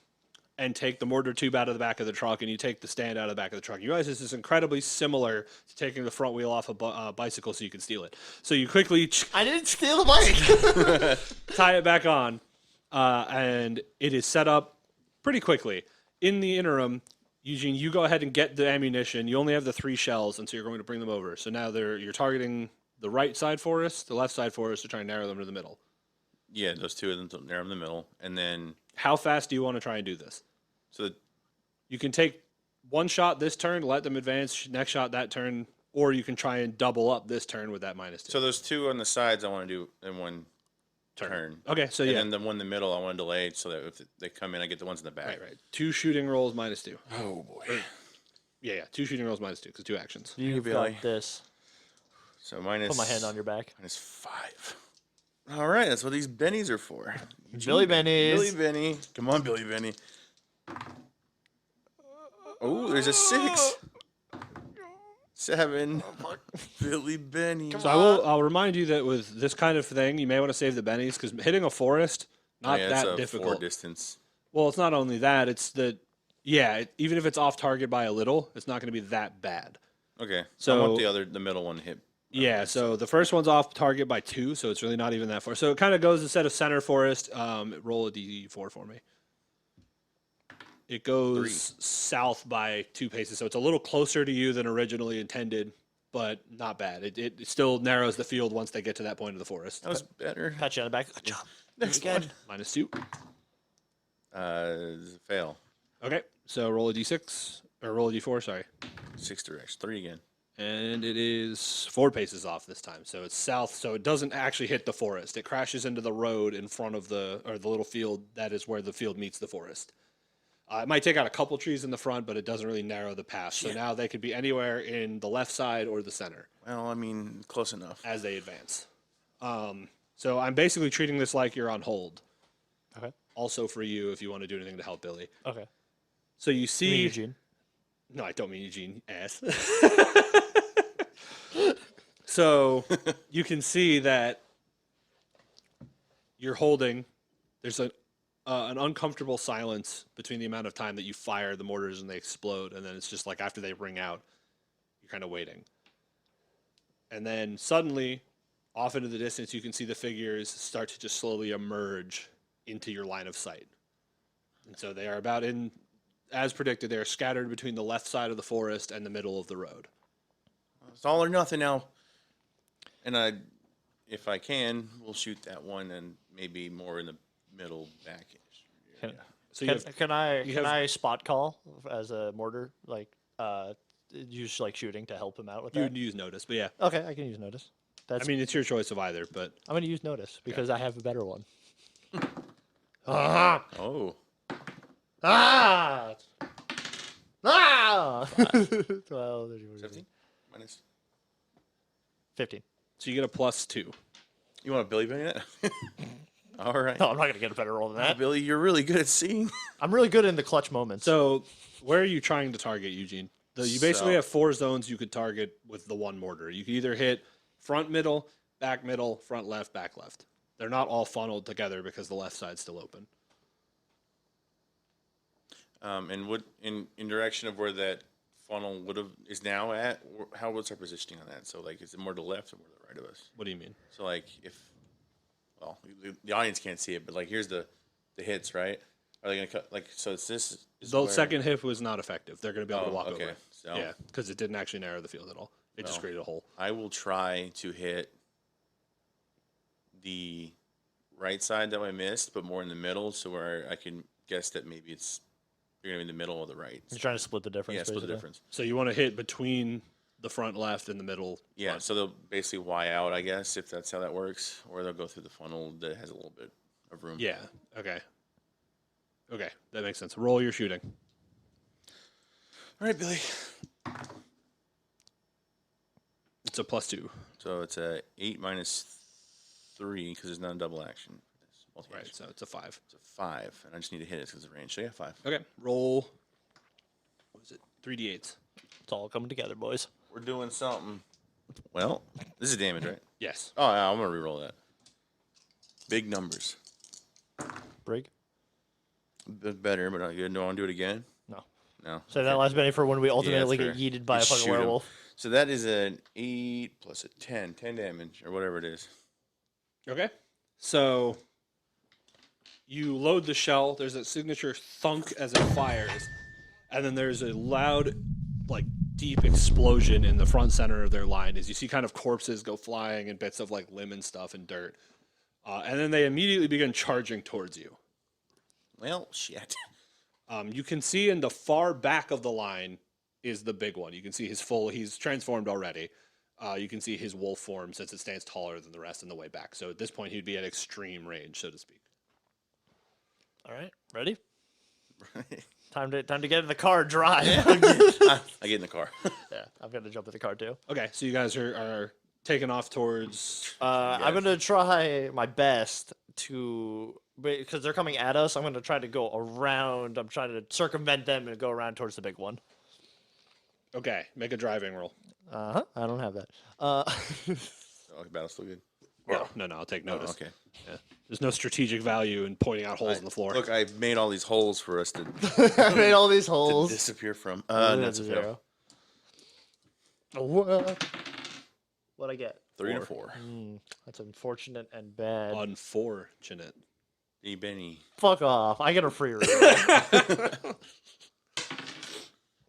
and take the mortar tube out of the back of the truck, and you take the stand out of the back of the truck. You guys, this is incredibly similar to taking the front wheel off a bicycle so you can steal it. So you quickly I didn't steal the bike. tie it back on, and it is set up pretty quickly. In the interim, Eugene, you go ahead and get the ammunition. You only have the 3 shells, and so you're going to bring them over. So now you're targeting the right side forest, the left side forest, to try and narrow them to the middle. Yeah, those 2 of them they're in the middle, and then How fast do you want to try and do this? so You can take one shot this turn, let them advance, next shot that turn, or you can try and double up this turn with that -2. so those 2 on the sides I want to do in one turn. Okay, so And yeah. then the one in the middle I want to delay so that if they come in, I get the ones in the back. Right. 2 shooting rolls -2. Oh boy. Yeah, 2 shooting rolls -2 because 2 actions. You've Billy. got this. So minus. Put my hand on your back. -5. All right, that's what these bennies are for. Billy Bennies. Billy Benny. Come on, Billy Benny. Oh, there's a 6. 7. Billy Benny. So I'll remind you that with this kind of thing, you may want to save the bennies because hitting a forest not it's that a 4 difficult. distance. Well, it's not only that; it's that even if it's off target by a little, it's not going to be that bad. Okay. So- I want the middle one hit. Yeah. So the first one's off target by 2, so it's really not even that far. So it kind of goes instead of center forest. Roll a d4 for me. It goes south by 2 paces, so it's a little closer to you than originally intended, but not bad. It still narrows the field once they get to that point of the forest. That was better. Pat you on the back. Good job. Next Again. -2. Fail. Okay, so roll a d6 or roll a d4. Sorry, 6 direction. 3 again. and it is 4 paces off this time. So it's south. So it doesn't actually hit the forest. It crashes into the road in front of the little field that is where the field meets the forest. It might take out a couple trees in the front, but it doesn't really narrow the path. So now they could be anywhere in the left side or the center Well, I mean, close enough. as they advance. So I'm basically treating this like you're on hold. Okay. Also for you, if you want to do anything to help Billy. Okay. So you Me, see, Eugene. no, I don't mean Eugene. Ass. So you can see that you're holding. There's an uncomfortable silence between the amount of time that you fire the mortars and they explode, and then it's just like after they ring out, you're kind of waiting. And then suddenly, off into the distance, you can see the figures start to just slowly emerge into your line of sight. And so they are about in, as predicted, they are scattered between the left side of the forest and the middle of the road. It's all or nothing now. And if I can, we'll shoot that one and maybe more in the middle back. Can, So you can, have, can I you can have- I spot call as a mortar use like shooting to help him out with you that? would use notice, but yeah. Okay, I can use notice. That's I mean, it's your choice of either, but I'm gonna use notice because I have a better one. Oh. Ah! Ah! 12, 13, 17? Minus. 15. so you get a +2. You want a Billy Benny that? All right. No, I'm not gonna get a better roll than that. Billy, you're really good at seeing. I'm really good in the clutch moments. So where are you trying to target, Eugene? You basically So- have 4 zones you could target with the one mortar. You can either hit front middle, front left, back left. They're not all funneled together because the left side's still open. And what in direction of where that funnel is now at? How was our positioning on that? So like, is it more to the left or more to the right of us? What do you mean? So like, well, the audience can't see it, but like, here's the hits, right? Are they gonna cut like? So it's this. Is The where- second hit was not effective. They're going to be able to Oh, walk okay. over. So Yeah, because it didn't actually narrow the field at all. It just Well. created a hole. I will try to hit the right side that I missed, but more in the middle, so where I can guess that maybe you're gonna be in the middle of the right. You're trying to split the difference. Yeah, split the basically. difference. So you want to hit between the front left and the middle. Yeah, front. so they'll basically Y out, I guess, if that's how that works, or they'll go through the funnel that has a little bit of room. Yeah. Okay. Okay, that makes sense. Roll your shooting. All right, Billy. It's a +2. So it's a 8 minus 3 because there's not a double action. Both Right, hands. so it's a 5. It's a 5, and I just need to hit it because of range. So yeah, 5. Okay, roll. What is it? 3d8s. It's all coming together, boys. We're doing something. Well, this is damage, right? Yes. Oh, yeah, I'm gonna reroll that. Big numbers. Brig? Bit better, but not good. Do I want to do it again? No. No. So that last Benny for when we ultimately that's get fair. yeeted by a Just fucking shoot 'em. werewolf. So that is an 8 plus a 10. 10 damage, or whatever it is. Okay. So you load the shell. There's a signature thunk as it fires, and then there's a loud, like deep explosion in the front center of their line as you see kind of corpses go flying and bits of like limb and stuff and dirt, and then they immediately begin charging towards you. Well, shit. You can see in the far back of the line is the big one. You can see he's transformed already. You can see his wolf form since it stands taller than the rest in the way back. So at this point, he'd be at extreme range, so to speak. All right, ready? Time to get in the car and drive. I get in the car. Yeah, I'm gonna jump in the car too. Okay, so you guys are taking off towards. I'm gonna try my best to, because they're coming at us. I'm gonna try to go around. I'm trying to circumvent them and go around towards the big one. Okay, make a driving roll. I don't have that. Oh, battle's still good. No, I'll take notice. Okay. There's no strategic value in pointing out holes in the floor. Look, I made all these holes for us to I made all these holes. disappear from. Ooh, That's a fail. What? What'd I get? 3 and a 4. That's unfortunate and bad. Unfortunate. Benny. Fuck off. I get a free read.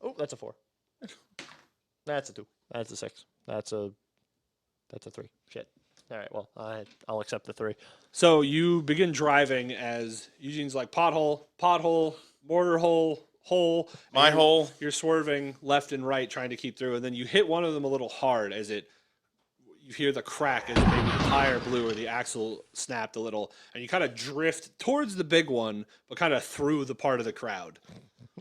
Oh, that's a 4. That's a 2. That's a 6. That's a 3. Shit. All right, well, I'll accept the 3. So you begin driving as Eugene's like pothole, mortar hole, hole. and My you're- hole. You're swerving left and right trying to keep through, and then you hit one of them a little hard as you hear the crack as maybe the tire blew or the axle snapped a little, and you kind of drift towards the big one, but kind of through the part of the crowd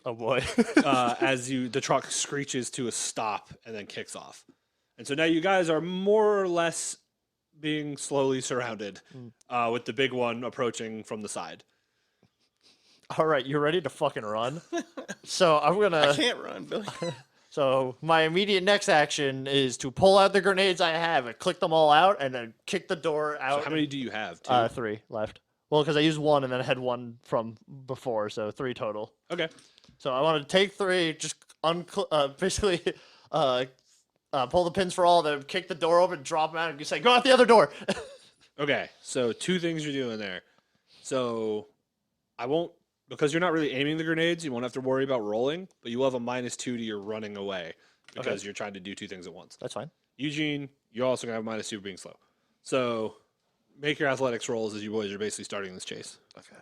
Oh boy. as the truck screeches to a stop and then kicks off. And so now you guys are more or less being slowly surrounded with the big one approaching from the side. All right, you ready to fucking run? So I'm I gonna. can't run, Billy. So my immediate next action is to pull out the grenades I have and click them all out, and then kick the door out. So how many do you have? 2? 3 left. Well, because I used 1 and then I had 1 from before, so 3 total. Okay. So I want to take 3, just basically pull the pins for all of them, kick the door open, drop them out, and say, "Go out the other door." Okay. So 2 things you're doing there. So I won't, because you're not really aiming the grenades, you won't have to worry about rolling, but you will have a -2 to your running away because you're trying to do 2 things at once. That's fine. Eugene, you're also going to have -2 for being slow. So make your athletics rolls as you boys are basically starting this chase. Okay.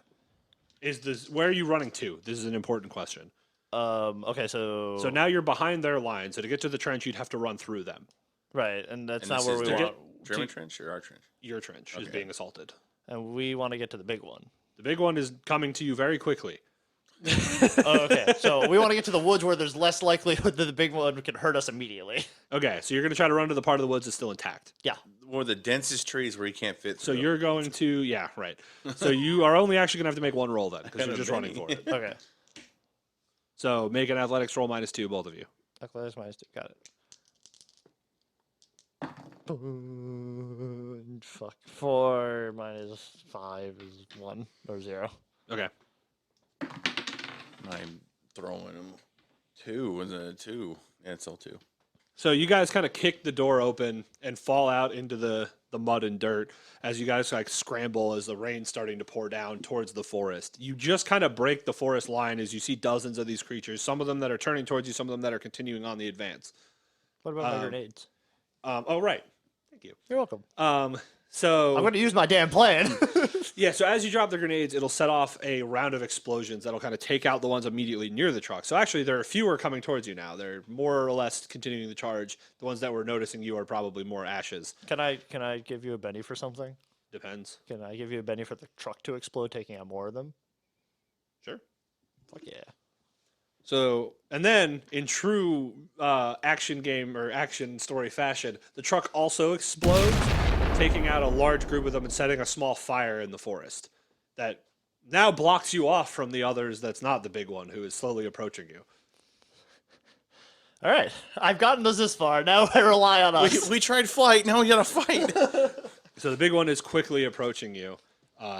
Where are you running to? This is an important question. Okay, so So now you're behind their line. So to get to the trench, you'd have to run through them. right, and that's And not this where is we the want. German trench or our trench? Your trench is Okay. being assaulted. And we want to get to the big one. The big one is coming to you very quickly. Oh, okay, so we want to get to the woods where there's less likelihood that the big one can hurt us immediately. Okay, so you're going to try to run to the part of the woods that's still intact. Yeah. One of the densest trees where you can't fit. So through. you're going to, yeah, right. So you are only actually going to have to make one roll then, because Got you're a just running Benny. for it. Okay. So make an athletics roll -2, both of you. Athletics -2. Got it. Fuck. 4 minus 5 is 1 or 0. Okay. I'm throwing them. 2 was a 2. Yeah, it's all 2. So you guys kind of kick the door open and fall out into the mud and dirt as you guys like scramble as the rain's starting to pour down towards the forest. You just kind of break the forest line as you see dozens of these creatures, some of them that are turning towards you, some of them that are continuing on the advance. What about my grenades? Oh, right. Thank you. You're welcome. So I'm going to use my damn plan. yeah, so as you drop the grenades, it'll set off a round of explosions that'll kind of take out the ones immediately near the truck. So actually, there are fewer coming towards you now. They're more or less continuing the charge. The ones that were noticing you are probably more ashes. Can I give you a Benny for something? Depends. Can I give you a Benny for the truck to explode, taking out more of them? Sure. Fuck yeah. So, and then in true action game or action story fashion, the truck also explodes, taking out a large group of them and setting a small fire in the forest. that now blocks you off from the others. That's not the big one who is slowly approaching you. All right, I've gotten us this far. Now I rely on us. We tried flight. Now we gotta fight. So the big one is quickly approaching you,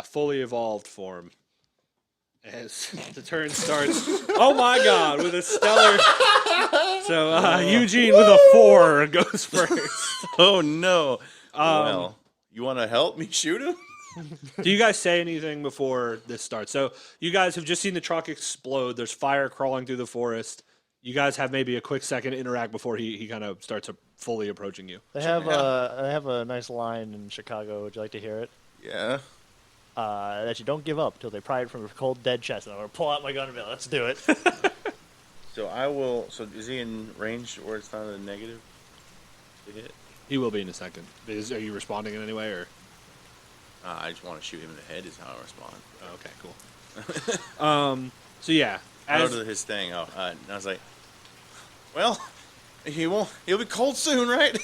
fully evolved form. As the turn starts, oh my god, with a stellar. So Eugene with a 4 goes first. Oh no. Well, you want to help me shoot him? Do you guys say anything before this starts? So you guys have just seen the truck explode. There's fire crawling through the forest. You guys have maybe a quick second to interact before he kind of starts fully approaching you. They have a nice line in Chicago. Would you like to hear it? Yeah. That you don't give up till they pry it from your cold, dead chest. And I'm gonna pull out my gun and be like, let's do it. So I will. So is he in range or it's not a negative to hit? He will be in a second. Are you responding in any way, or? I just want to shoot him in the head. Is how I respond. Oh, okay, cool. So yeah, I go as to his thing. Oh, and I was like, well, he won't. He'll be cold soon, right?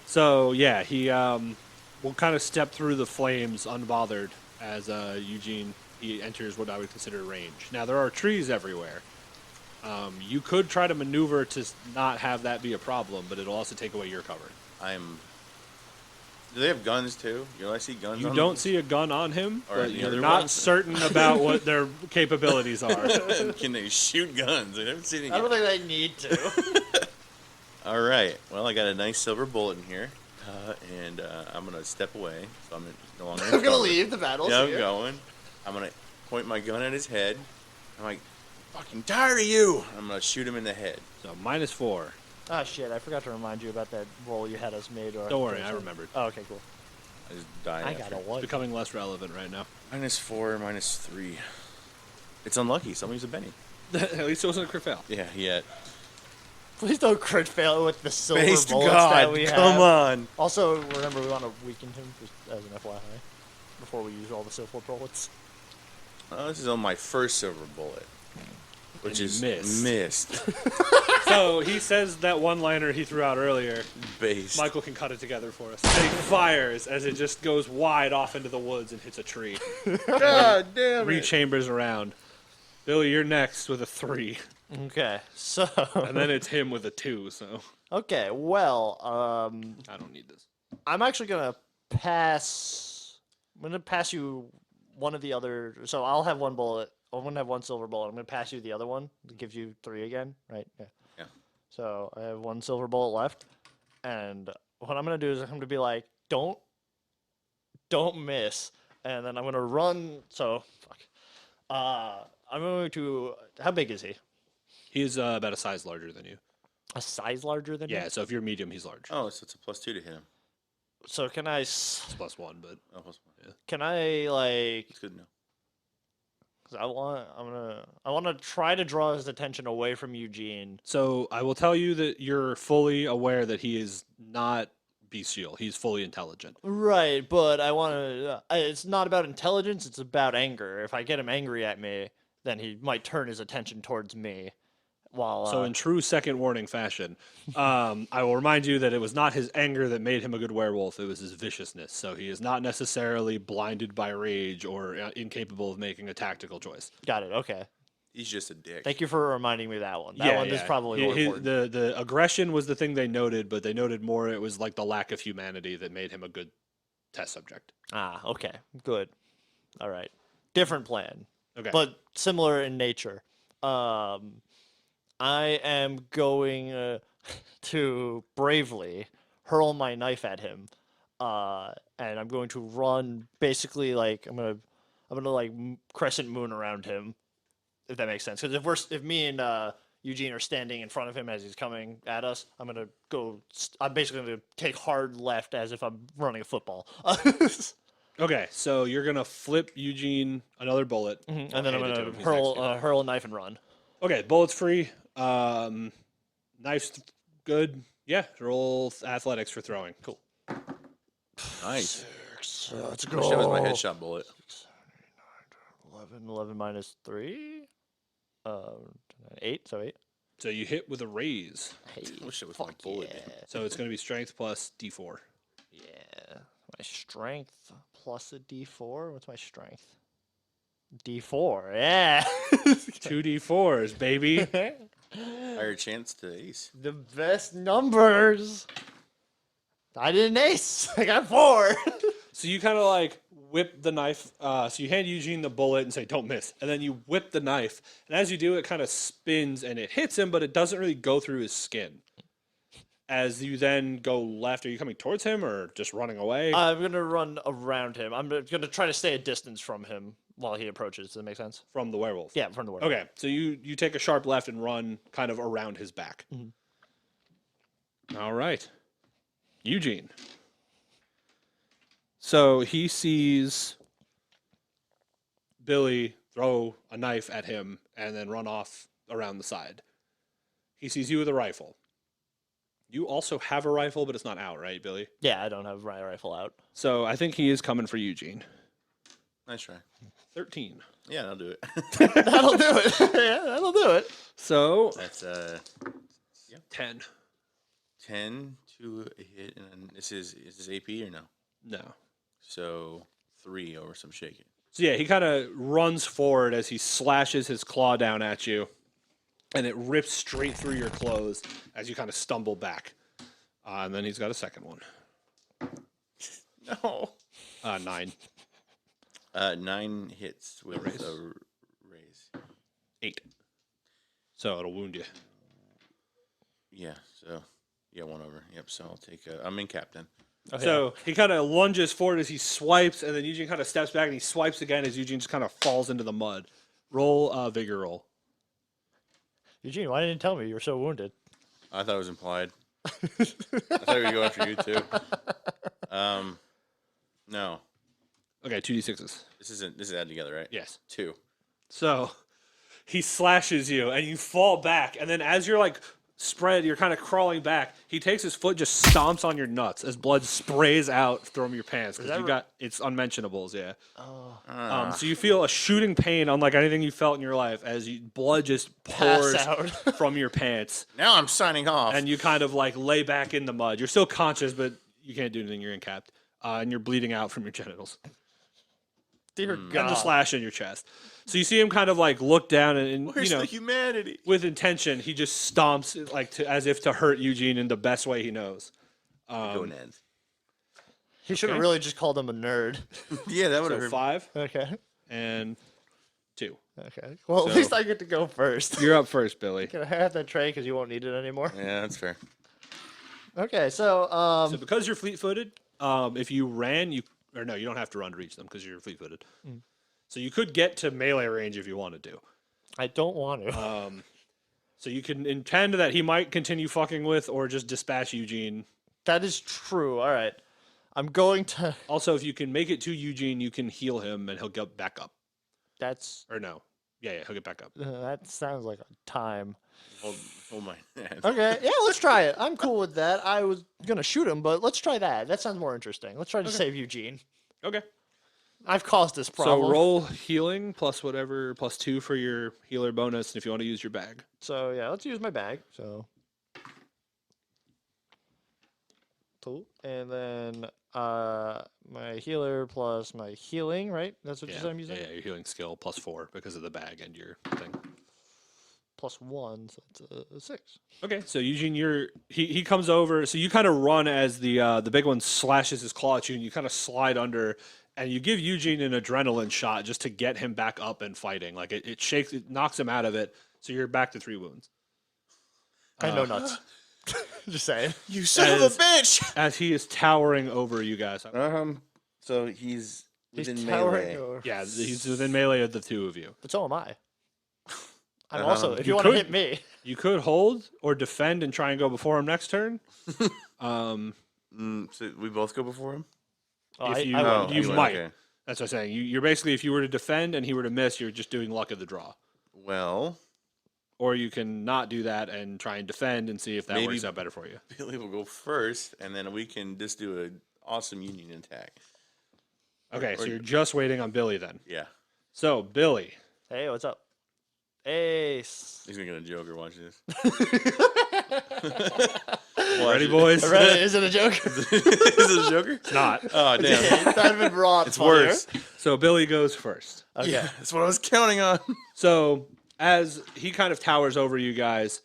so yeah, he will kind of step through the flames unbothered as Eugene he enters what I would consider range. Now there are trees everywhere. You could try to maneuver to not have that be a problem, but it'll also take away your cover. Do they have guns too? I see guns. You on don't them? see a gun on him, Or but any you're other not ones? certain about what their capabilities are. Can they shoot guns? I haven't seen it. I don't think they need to. All right. Well, I got a nice silver bullet in here, and I'm gonna step away. So I'm no longer. I'm gonna leave the battle. Yeah, I'm going. I'm gonna point my gun at his head. I'm like, fucking tired of you. I'm gonna shoot him in the head. So -4. Oh shit! I forgot to remind you about that roll you had us made. Or Don't worry, I remembered. Oh, okay, cool. I just die. I after. got a one. Becoming less relevant right now. -4, -3. It's unlucky. Someone used a Benny. At least it wasn't a crit fail. Yeah, he had. Please don't crit fail with the silver Based bullets God, that we come have. on. Also, remember we want to weaken him just as an FYI before we use all the silver bullets. This is on my first silver bullet, which you is missed. missed. So he says that one-liner he threw out earlier. Based. Michael can cut it together for us. And he fires as it just goes wide off into the woods and hits a tree. God damn it. Rechambers around. Billy, you're next with a 3. Okay, so And then it's him with a 2, so okay, well, I don't need this. I'm actually gonna pass. I'm gonna pass you one of the other. So I'll have one bullet. I'm gonna have one silver bullet. I'm gonna pass you the other one. It gives you 3 again, right? Yeah. Yeah. So I have one silver bullet left, and what I'm gonna do is I'm gonna be like, don't miss, and then I'm gonna run. So fuck. I'm going to. How big is he? He's about a size larger than you. A size larger than Yeah, me? so if you're medium, he's large. Oh, so it's a +2 to hit him. So can I? It's +1, but Oh, +1. Can I like? It's good to know. Cause I want to try to draw his attention away from Eugene. so I will tell you that you're fully aware that he is not bestial. He's fully intelligent. Right, but I want to. It's not about intelligence. It's about anger. If I get him angry at me, then he might turn his attention towards me. While So in true second warning fashion, I will remind you that it was not his anger that made him a good werewolf. It was his viciousness. So he is not necessarily blinded by rage or incapable of making a tactical choice. got it. Okay, He's just a dick. thank you for reminding me that one. That one is probably more important. The aggression was the thing they noted, but they noted more it was like the lack of humanity that made him a good test subject. Okay, good. All right, different plan, Okay. but similar in nature. I am going to bravely hurl my knife at him, and I'm going to run. Basically, like I'm gonna like crescent moon around him, if that makes sense. Because if me and Eugene are standing in front of him as he's coming at us, I'm gonna go. I'm basically gonna take hard left as if I'm running a football. Okay, so you're gonna flip Eugene another bullet, And then I'm hand it to gonna him. He's next to you. hurl a knife and run. Okay, bullets free. Knife's good. Yeah, roll athletics for throwing. Cool. Nice. Let's Wish that was my headshot bullet. 11 minus 3. 8. So 8. So you hit with a raise. Hey, Wish it was my fuck bullet. yeah. So it's going to be strength plus d4. Yeah. My strength plus a D4. What's my strength? D4. Yeah. 2d4s, baby. Higher chance to ace. The best numbers. I did an ace. I got 4. So you kind of like whip the knife. So you hand Eugene the bullet and say, "Don't miss," and then you whip the knife. And as you do, it kind of spins and it hits him, but it doesn't really go through his skin. As you then go left, are you coming towards him or just running away? I'm going to run around him. I'm going to try to stay a distance from him while he approaches. Does that make sense? From the werewolf. Yeah, from the world. Okay, so you take a sharp left and run kind of around his back. All right. Eugene. So he sees Billy throw a knife at him and then run off around the side. He sees you with a rifle. You also have a rifle, but it's not out, right, Billy? Yeah, I don't have my rifle out. So I think he is coming for Eugene. Nice try. 13. Yeah, I'll do it. That'll do it. Yeah, that'll do it. So That's 10. 10 to a hit, and then is this AP or no? No. So 3 over some shaking. So yeah, he kind of runs forward as he slashes his claw down at you, and it rips straight through your clothes as you kind of stumble back. And then he's got a second one. No. 9. 9 hits with raise. a raise. 8. So it'll wound you. Yeah. So 1 over. Yep. So I'll take. I'm in captain. Okay. So he kind of lunges forward as he swipes, and then Eugene kind of steps back and he swipes again as Eugene just kind of falls into the mud. Roll vigor roll. Eugene, why didn't you tell me you were so wounded? I thought it was implied. I thought we would go after you too. No. Okay, 2d6s. This is added together, right? Yes. 2. So he slashes you, and you fall back, and then as you're like spread, you're kind of crawling back. He takes his foot, just stomps on your nuts as blood sprays out from your pants because that you got it's unmentionables, yeah. Oh. So you feel a shooting pain unlike anything you felt in your life as blood just pours out. from your pants, Now I'm signing off. and you kind of like lay back in the mud. You're still conscious, but you can't do anything. You're incapped, and you're bleeding out from your genitals Dear and the God. slash in your chest. So you see him kind of like look down and Where's you know. the humanity? With intention, he just stomps like as if to hurt Eugene in the best way he knows. Gonads. He should have Okay. really just called him a nerd. Yeah, that would So have. 5 Okay. and 2. Okay. Well, at So- least I get to go first. You're up first, Billy. Can I have that tray because you won't need it anymore? Yeah, that's fair. Okay, so So because you're fleet-footed, if you ran, you don't have to run to reach them because you're fleet-footed. So you could get to melee range if you wanted to. I don't want to. So you can intend that he might continue fucking with, or just dispatch Eugene. That is true. All right. I'm going to. Also, if you can make it to Eugene, you can heal him and he'll get back up. That's. Or no, yeah, he'll get back up. That sounds like a time. Hold my hand. Okay, yeah, let's try it. I'm cool with that. I was gonna shoot him, but let's try that. That sounds more interesting. Let's try to save Eugene. Okay. I've caused this problem. So roll healing plus whatever plus 2 for your healer bonus, and if you want to use your bag. So yeah, let's use my bag. So 2, and then my healer plus my healing. Right? That's what you said I'm using. Yeah, your healing skill plus 4 because of the bag and your thing. Plus 1, so it's a 6. Okay, so Eugene, he comes over. So you kind of run as the big one slashes his claw at you, and you kind of slide under, and you give Eugene an adrenaline shot just to get him back up and fighting. Like it shakes, it knocks him out of it. So you're back to 3 wounds. I know nuts. Just saying. You son of a As- bitch! As he is towering over you guys. So he's He's within towering melee. over. Yeah, he's within melee of the 2 of you. But so am I. I'm also. If you you want to could- hit me, You could hold or defend and try and go before him next turn. So we both go before him. If you- I you would. might. Okay. That's what I'm saying. You're basically, if you were to defend and he were to miss, you're just doing luck of the draw. Well, Or you can not do that and try and defend and see if that Maybe- works out better for you. Billy will go first, and then we can just do an awesome union attack. Okay, so or- you're just waiting on Billy then. Yeah. So, Billy. Hey, what's up? Ace. He's gonna get a Joker. Watch this. Ready, boys? Ready? Is it a joke? Is it a Joker? It's not. Oh, damn. That'd have been wrong. It's worse. So Billy goes first. Okay. Yeah, that's what I was counting on. So as he kind of towers over you guys,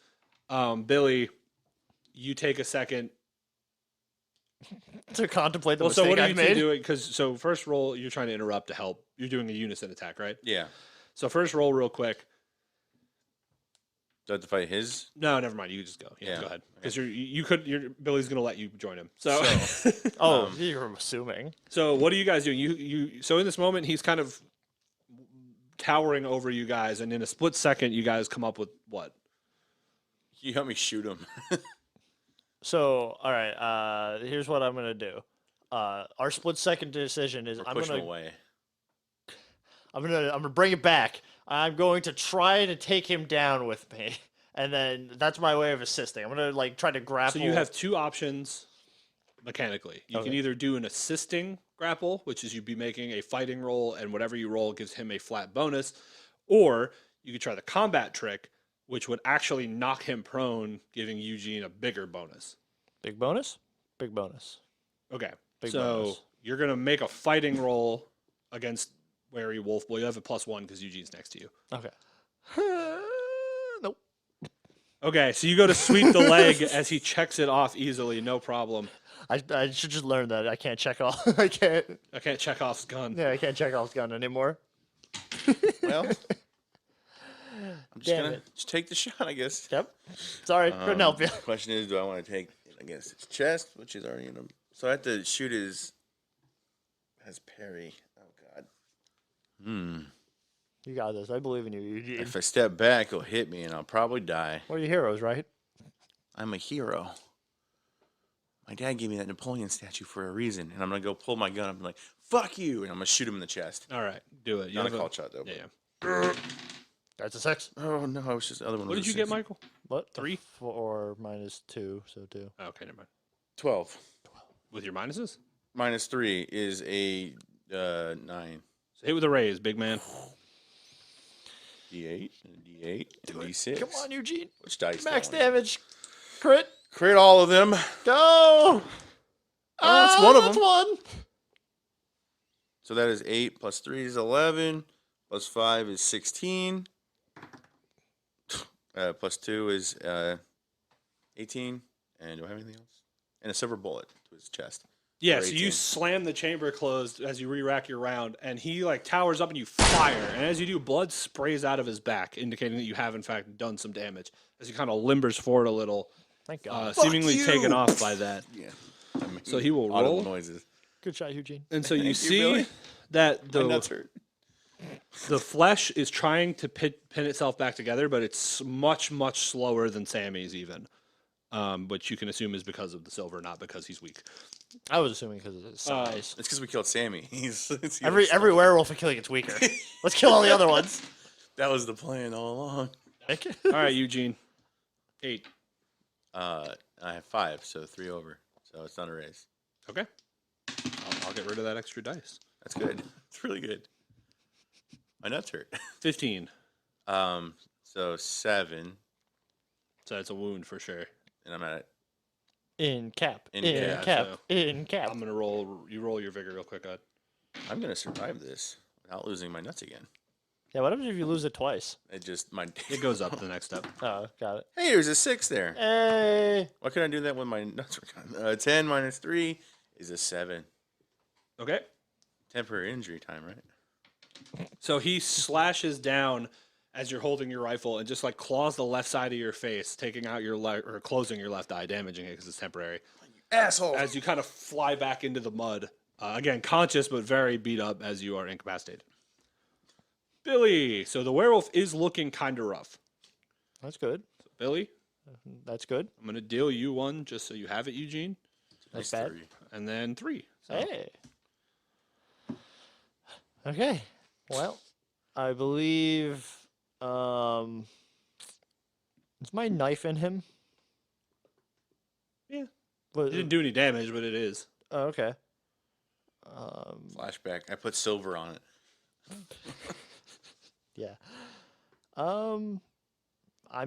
Billy, you take a second. To contemplate the Well, so mistake what are I've you two made. doing? Because so first roll, you're trying to interrupt to help. You're doing a unison attack, right? Yeah. So first roll real quick. Do I have to fight his? No, never mind. You just go. Yeah, Yeah. go ahead. Because Billy's gonna let you join him. So, Oh, you're assuming. so what are you guys doing? So in this moment, he's kind of towering over you guys, and in a split second, you guys come up with what? You help me shoot him. So, all right. Here's what I'm gonna do. Our split second decision is I'm Push him gonna away. I'm gonna bring it back. I'm going to try to take him down with me, and then that's my way of assisting. I'm gonna like try to grapple. So you have two options mechanically. You can Okay. either do an assisting grapple, which is you'd be making a fighting roll, and whatever you roll gives him a flat bonus, or you could try the combat trick, which would actually knock him prone, giving Eugene a bigger bonus. big bonus. Big bonus. Okay. Big so bonus. you're gonna make a fighting roll against Wary Wolf. Well, you have a +1 because Eugene's next to you. Okay. Nope. Okay, so you go to sweep the leg as he checks it off easily, no problem. I should just learn that I can't check off. I can't. I can't check off his gun. Yeah, I can't check off gun anymore. Well, I'm just Damn gonna it. just take the shot, I guess. Yep. Sorry, couldn't help you. The question is, do I want to take it against his chest, which is already in him? So I have to shoot his. Has parry. Oh God. You got this. I believe in you, Eugene. If I step back, he'll hit me, and I'll probably die. We're your heroes, right? I'm a hero. My dad gave me that Napoleon statue for a reason, and I'm gonna go pull my gun up and be like, "Fuck you!" and I'm gonna shoot him in the chest. All right, do it. You Not a have call shot though. Yeah, but- yeah. That's a 6. Oh no, it was just the other one. What was did a you get, six. Michael? What? 3? 4 minus 2, so 2. Oh, okay, never mind. 12 With your minuses? minus 3 is a 9. So hit with a raise, big man. D8 and D8 and D6. Come on, Eugene. Which dice? do I Max wanna- damage. Crit. Crit all of them. Go. that's one of that's them. one. So that is 8 plus 3 is 11. Plus 5 is 16. Plus 2 is 18. And do I have anything else? And a silver bullet to his chest. Yeah, Or so you 18. slam the chamber closed as you re-rack your round, and he like towers up and you fire. And as you do, blood sprays out of his back, indicating that you have in fact done some damage. As he kind of limbers forward a little, Thank God. seemingly you! taken off by that. Yeah. I mean, So he will audible roll. noises. Good shot, Eugene. And so you Thank you, see Billy. that My nuts the hurt. flesh is trying to pin itself back together, but it's much, much slower than Sammy's even. Which you can assume is because of the silver, not because he's weak. I was assuming because of his size. It's because we killed Sammy. it's the every other every werewolf we kill gets weaker. Let's kill all the other ones. stuff. That was the plan all along. All right, Eugene. 8. I have 5, so 3 over. So it's not a raise. Okay. I'll get rid of that extra dice. That's good. It's really good. My nuts hurt. 15. So 7, So that's a wound for sure. and I'm at In cap. In In cap, cap. so- In cap. I'm gonna roll. You roll your vigor real quick, God. I'm gonna survive this without losing my nuts again. Yeah, what happens if you lose it twice? It just my It goes up the next step. Oh, got it. Hey, there's a 6 there. Hey. Why couldn't I do that when my nuts were gone? 10 minus 3 is a 7. Okay. Temporary injury time, right? So he slashes down as you're holding your rifle and just like claws the left side of your face, taking out your or closing your left eye, damaging it because it's temporary. Asshole. As you kind of fly back into the mud, again conscious but very beat up as you are incapacitated. Billy. So the werewolf is looking kind of rough. That's good. So Billy, That's good. I'm gonna deal you one just so you have it, Eugene, That's bad. 3. and then 3. So Hey. Okay. Well, I believe is my knife in him? Yeah. What, it didn't do any damage, but it is. oh, okay. Flashback. I put silver on it. Yeah. I'm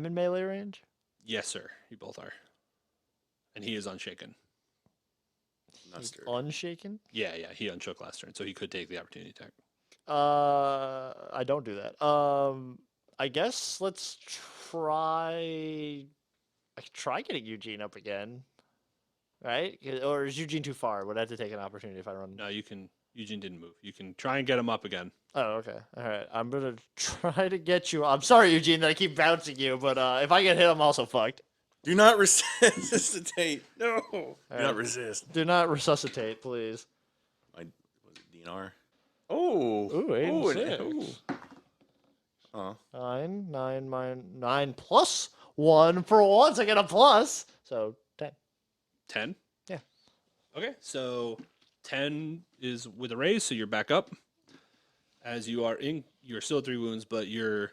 in melee range. Yes, sir. You both are. and he is unshaken. Not stirred. Unshaken. Yeah, he unshook last turn, so he could take the opportunity attack. I don't do that. I guess let's try. I could try getting Eugene up again, right? Or is Eugene too far? Would I have to take an opportunity if I run? No, you can. Eugene didn't move. You can try and get him up again. Oh, okay. All right. I'm gonna try to get you. I'm sorry, Eugene, that I keep bouncing you, but if I get hit, I'm also fucked. Do not resuscitate. No. Do right. not resist. Do not resuscitate, please. Was it DNR? Oh. Ooh, 8 and Ooh, 6. Oh. 9 plus 1 for once. I get a plus. So 10. 10? Yeah. Okay, so 10 is with a raise, so you're back up. As you're still at 3 wounds, but you're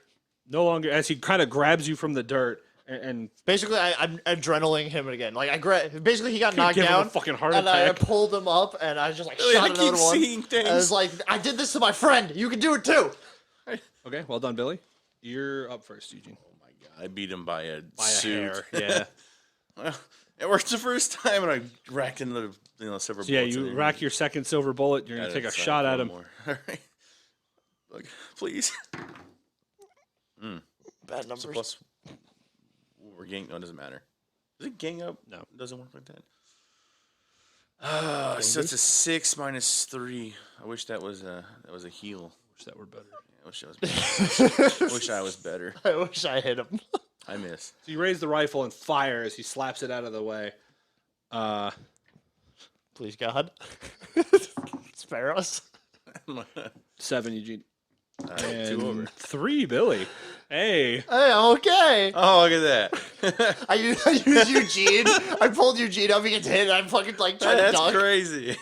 no longer, as he kind of grabs you from the dirt and Basically, I'm adrenalining him again. Like basically he got knocked give him down, a fucking heart and I attack. pulled him up, and I just like Really, shot I keep another one. seeing things. I was like, I did this to my friend. You can do it too. Okay, well done, Billy. You're up first, Eugene. Oh my god! I beat him by a By a suit. hair, yeah. Well, it worked the first time, and I racked in the silver. So yeah, bullets you in it. rack your second silver bullet. You're gonna Yeah, take a that's shot at one him. more. All right. Look, please. Bad So numbers. plus, we're gang. No, it doesn't matter. Does it gang up? No. It doesn't work like that. So it's a 6 minus 3. I wish that was a heal. Wish that were better. I wish I was better. Wish I was better. I wish I hit him. I miss. So you raise the rifle and fire as he slaps it out of the way. Please God, spare us. 7, Eugene. Two over. And 3, Billy. Hey. Hey, I'm okay. Oh, look at that. I used Eugene. I pulled Eugene up. He gets hit. And I'm fucking like trying to That's dunk. crazy.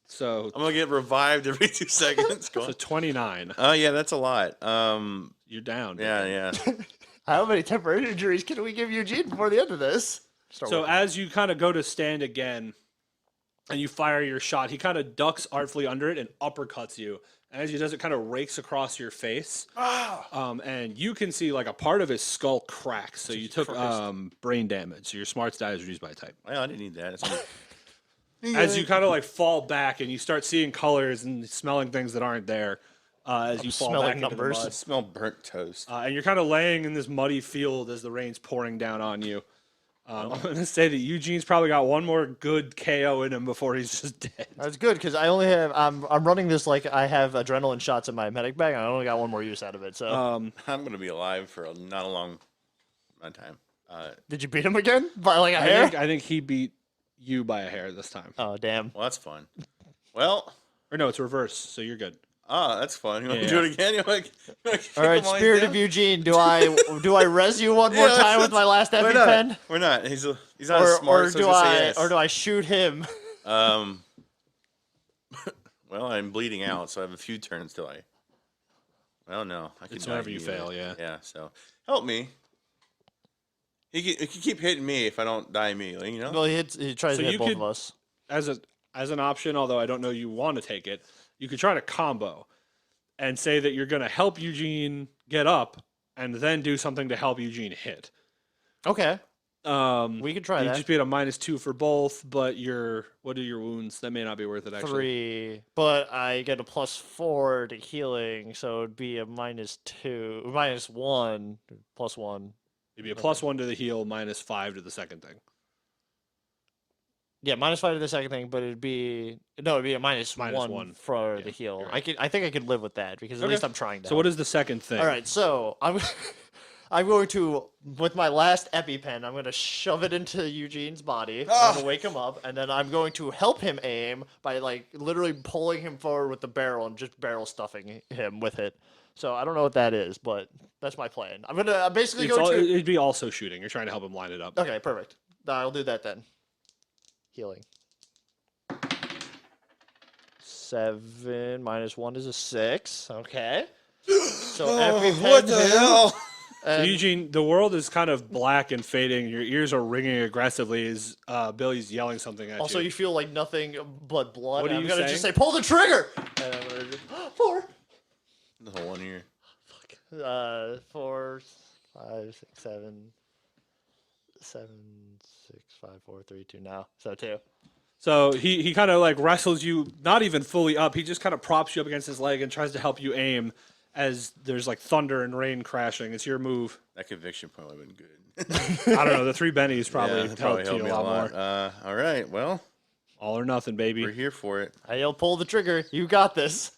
So I'm gonna get revived every 2 seconds. Go so on. 29. Oh yeah, that's a lot. You're down. Yeah. How many temporary injuries can we give Eugene before the end of this? So as you kind of go to stand again and you fire your shot, he kind of ducks artfully under it and uppercuts you. And as he does, it kind of rakes across your face. And you can see like a part of his skull cracks. So you took brain damage. So your smarts die is reduced by type. Well, I didn't need that. That's good. As you kind of like fall back and you start seeing colors and smelling things that aren't there. As you fall smelling back into the numbers. I mud. smell burnt toast. And you're kind of laying in this muddy field as the rain's pouring down on you. I'm going to say that Eugene's probably got one more good KO in him before he's just dead. That's good because I only have. I'm running this like I have adrenaline shots in my medic bag. And I only got one more use out of it. So I'm gonna be alive for not a long amount of time. did you beat him again by like a I hair? think he beat you by a hair this time. Oh damn! Well, that's fun. Well, Or no, it's reverse, so you're good. that's fun. You want Yeah. to do it again? You want to All right, Spirit of Eugene. Do I res you one more Yeah, time with my last We're EpiPen? not. We're not. He's not as smart. Or so do I was gonna I say yes. or do I shoot him? Well, I'm bleeding out, so I have a few turns till I. Well, no, I can. It's die whenever you immediately. fail, yeah. Yeah. So help me. He can keep hitting me if I don't die immediately. You know. Well, he tries So to hit you both could- of us. As an option, although I don't know you want to take it, you could try to combo and say that you're going to help Eugene get up and then do something to help Eugene hit. Okay, We we could try you that. just be at a -2 for both, but what are your wounds? That may not be worth it actually. 3, but I get a +4 to healing, so it'd be a -2, -1, +1. It'd be a +1 to the heal, -5 to the second thing. Yeah, -5 to the second thing, but it'd be a -1 -1, for yeah, the heal. you're I think I could live with that because at Okay. least I'm trying to. So what is the second thing? All right, so I'm going to, with my last EpiPen, I'm going to shove it into Eugene's body. I'm going to wake him up, and then I'm going to help him aim by like literally pulling him forward with the barrel and just barrel stuffing him with it. So I don't know what that is, but that's my plan. I'm basically going to. It'd be also shooting. You're trying to help him line it up. Okay, perfect. I'll do that then. Healing. 7 minus 1 is a 6. Okay. So EpiPen what the him, hell? So and- Eugene, the world is kind of black and fading. Your ears are ringing aggressively as Billy's yelling something at Also, you. you feel like nothing but blood. What are and you I'm gonna just say, saying? pull the trigger. And I'm gonna just 4. The whole 1 ear. 4, 5, 6, 7, 7, 6, 5, 4, 3, 2. No, so 2. So he kind of like wrestles you, not even fully up. He just kind of props you up against his leg and tries to help you aim as there's like thunder and rain crashing. It's your move. That conviction point would have been good. I don't know. The 3 bennies probably Yeah, helped you a lot more. All right, well, All or nothing, baby. we're here for it. I'll pull the trigger. You got this.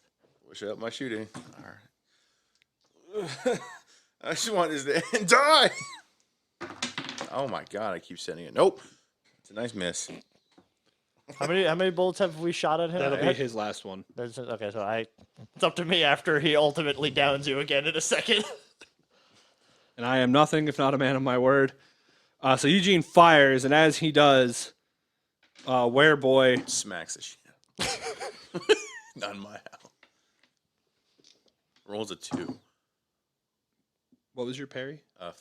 Push up my shooting. All right. I just want this to end. Die! Oh my god, I keep sending it. Nope. It's a nice miss. How many bullets have we shot at him? That'll be his last one. Okay, so it's up to me after he ultimately downs you again in a second. And I am nothing if not a man of my word. So Eugene fires, and as he does, Wereboy. Smacks the shit out. Not in my house. Rolls a 2. What was your parry? 5.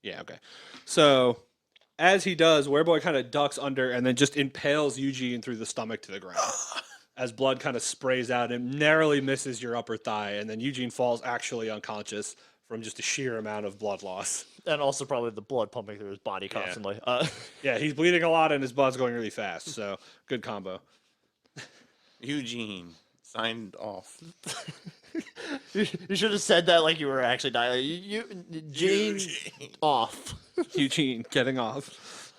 Yeah, okay. So as he does, Wereboy kind of ducks under and then just impales Eugene through the stomach to the ground. As blood kind of sprays out and narrowly misses your upper thigh, and then Eugene falls actually unconscious from just a sheer amount of blood loss. And also probably the blood pumping through his body constantly. Yeah, he's bleeding a lot and his blood's going really fast, so good combo. Eugene signed off. You should have said that like you were actually dying. Gene off. Eugene getting off.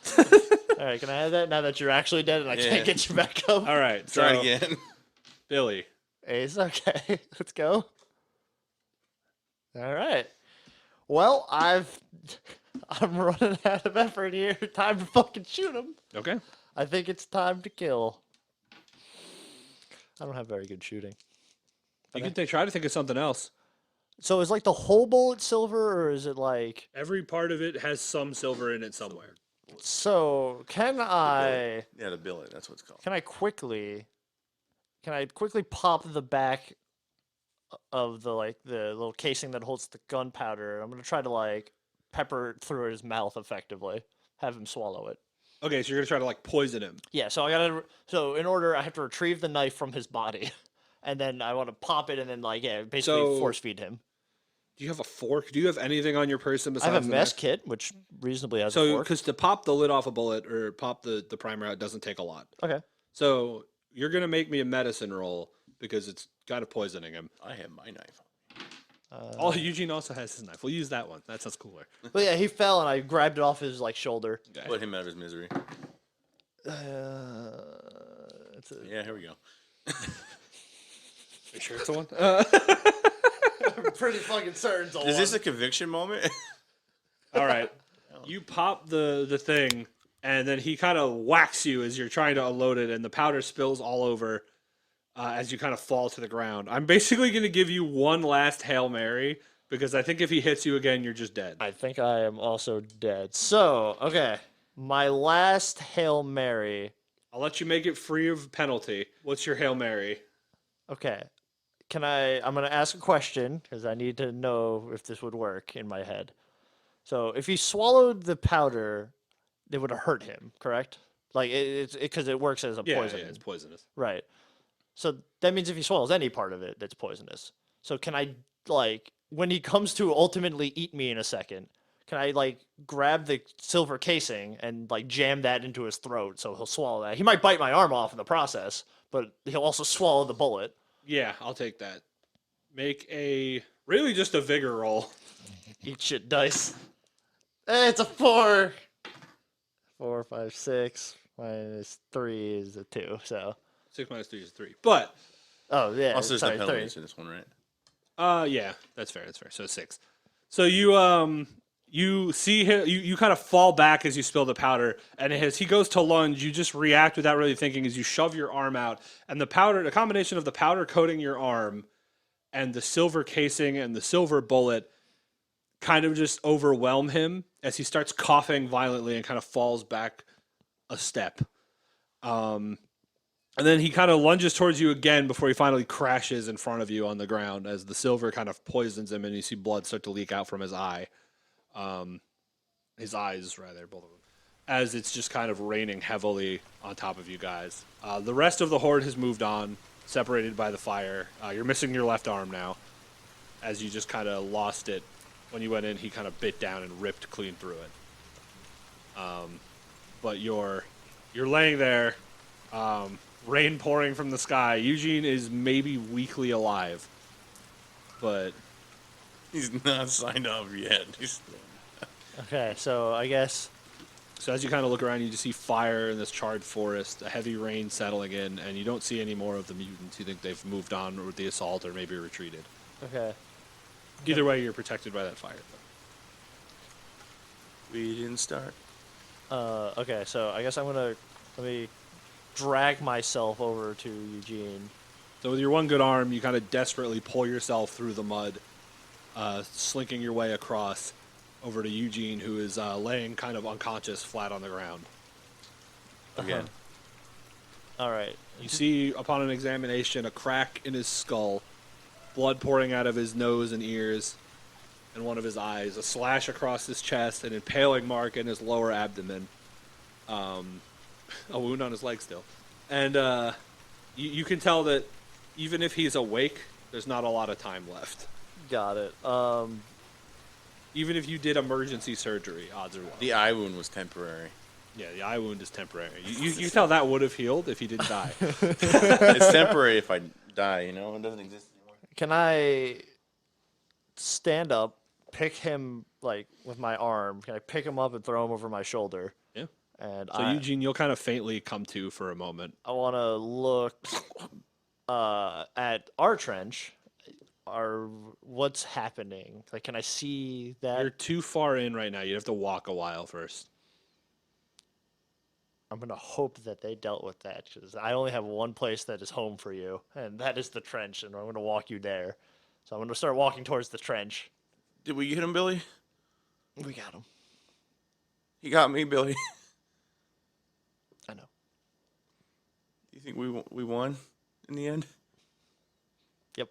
All right, can I have that now that you're actually dead and I Yeah. can't get you back up? All right, so Try it again. Billy. Ace, okay. Let's go. All right. Well, I'm running out of effort here. Time to fucking shoot him. Okay. I think it's time to kill. I don't have very good shooting. You can try to think of something else. So is like the whole bullet silver, or is it like? Every part of it has some silver in it somewhere. So can I? Yeah, the billet. That's what it's called. Can I quickly pop the back of the little casing that holds the gunpowder? I'm gonna try to like pepper it through his mouth effectively. Have him swallow it. Okay, so you're gonna try to like poison him. Yeah. So in order, I have to retrieve the knife from his body, and then I want to pop it, and then basically So- force feed him. Do you have a fork? Do you have anything on your person I besides have a the mess knife? kit, which reasonably has a So, fork. because to pop the lid off a bullet or pop the primer out doesn't take a lot. Okay. So you're gonna make me a medicine roll because it's kind of poisoning him. I have my knife. Oh, Eugene also has his knife. We'll use that one. That sounds cooler. But yeah, he fell, and I grabbed it off his shoulder. Okay. Put him out of his misery. It's a, Yeah, here we go. Are you sure it's the one? I'm pretty fucking certain. It's Is this a conviction moment? All right. You pop the thing, and then he kind of whacks you as you're trying to unload it, and the powder spills all over as you kind of fall to the ground. I'm basically going to give you one last Hail Mary because I think if he hits you again, you're just dead. I think I am also dead. So, okay. My last Hail Mary. I'll let you make it free of penalty. What's your Hail Mary? Okay. I'm going to ask a question because I need to know if this would work in my head. So, if he swallowed the powder, it would have hurt him, correct? Like, it's because it works as a poison. Yeah, it's poisonous. Right. So, that means if he swallows any part of it, that's poisonous. So, can I, like, when he comes to ultimately eat me in a second, can I, like, grab the silver casing and, like, jam that into his throat so he'll swallow that? He might bite my arm off in the process, but he'll also swallow the bullet. Yeah, I'll take that. Make really just a vigor roll. Eat shit dice. It's a 4. 4, 5, 6. Minus 3 is a 2, so. 6 minus 3 is 3. But, Oh, yeah. Also, there's sorry, no 3. penalties in this one, right? yeah, that's fair. So 6. So you see him, you kind of fall back as you spill the powder, and as he goes to lunge, you just react without really thinking as you shove your arm out, and the combination of the powder coating your arm and the silver casing and the silver bullet kind of just overwhelm him as he starts coughing violently and kind of falls back a step. And then he kind of lunges towards you again before he finally crashes in front of you on the ground as the silver kind of poisons him and you see blood start to leak out from his eye. His eyes, rather, both of them. As it's just kind of raining heavily on top of you guys. The rest of the horde has moved on, separated by the fire. You're missing your left arm now, as you just kind of lost it. When you went in, he kind of bit down and ripped clean through it. But you're laying there, rain pouring from the sky. Eugene is maybe weakly alive, but He's not signed up yet. Okay, so I guess so as you kind of look around, you just see fire in this charred forest, a heavy rain settling in, and you don't see any more of the mutants. You think they've moved on with the assault or maybe retreated. okay. Either way, you're protected by that fire. We didn't start. Okay, so I guess let me drag myself over to Eugene. So with your one good arm, you kind of desperately pull yourself through the mud, slinking your way across over to Eugene, who is laying kind of unconscious flat on the ground. Again. All right. You see, upon an examination, a crack in his skull, blood pouring out of his nose and ears, and one of his eyes, a slash across his chest, an impaling mark in his lower abdomen, a wound on his leg still. And you can tell that even if he's awake, there's not a lot of time left. Got it. Even if you did emergency surgery, odds are low. The eye wound was temporary. Yeah, the eye wound is temporary. You tell that would have healed if he didn't die. It's temporary if I die, It doesn't exist anymore. Can I stand up, pick him like with my arm? Can I pick him up and throw him over my shoulder? Yeah. And So Eugene, you'll kind of faintly come to for a moment. I want to look at our trench. What's happening? Like, can I see that? You're too far in right now. You have to walk a while first. I'm gonna hope that they dealt with that because I only have one place that is home for you, and that is the trench, and I'm gonna walk you there. So I'm gonna start walking towards the trench. Did we get him, Billy? We got him. He got me, Billy. I know. You think we won in the end? Yep.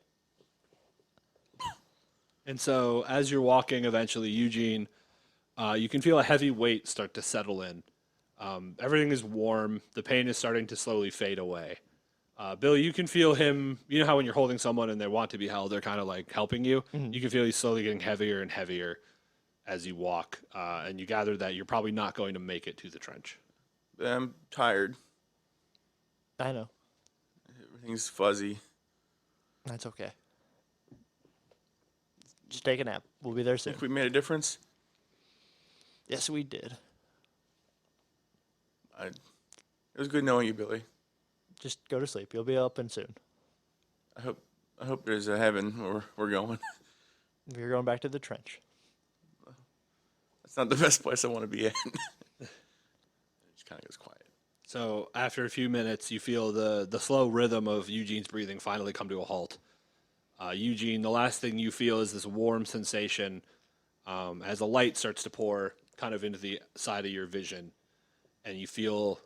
And so as you're walking, eventually, Eugene, you can feel a heavy weight start to settle in. Everything is warm. The pain is starting to slowly fade away. Billy, you can feel him. You know how when you're holding someone and they want to be held, they're kind of like helping you? Mm-hmm. You can feel he's slowly getting heavier and heavier as you walk. And you gather that you're probably not going to make it to the trench. I'm tired. I know. Everything's fuzzy. That's okay. Just take a nap. We'll be there soon. Think we made a difference? Yes, we did. It was good knowing you, Billy. Just go to sleep. You'll be up and soon. I hope there's a heaven where we're going. We're going back to the trench. That's not the best place I want to be at. It just kind of goes quiet. So after a few minutes, you feel the slow rhythm of Eugene's breathing finally come to a halt. Eugene, the last thing you feel is this warm sensation as a light starts to pour kind of into the side of your vision. And you feel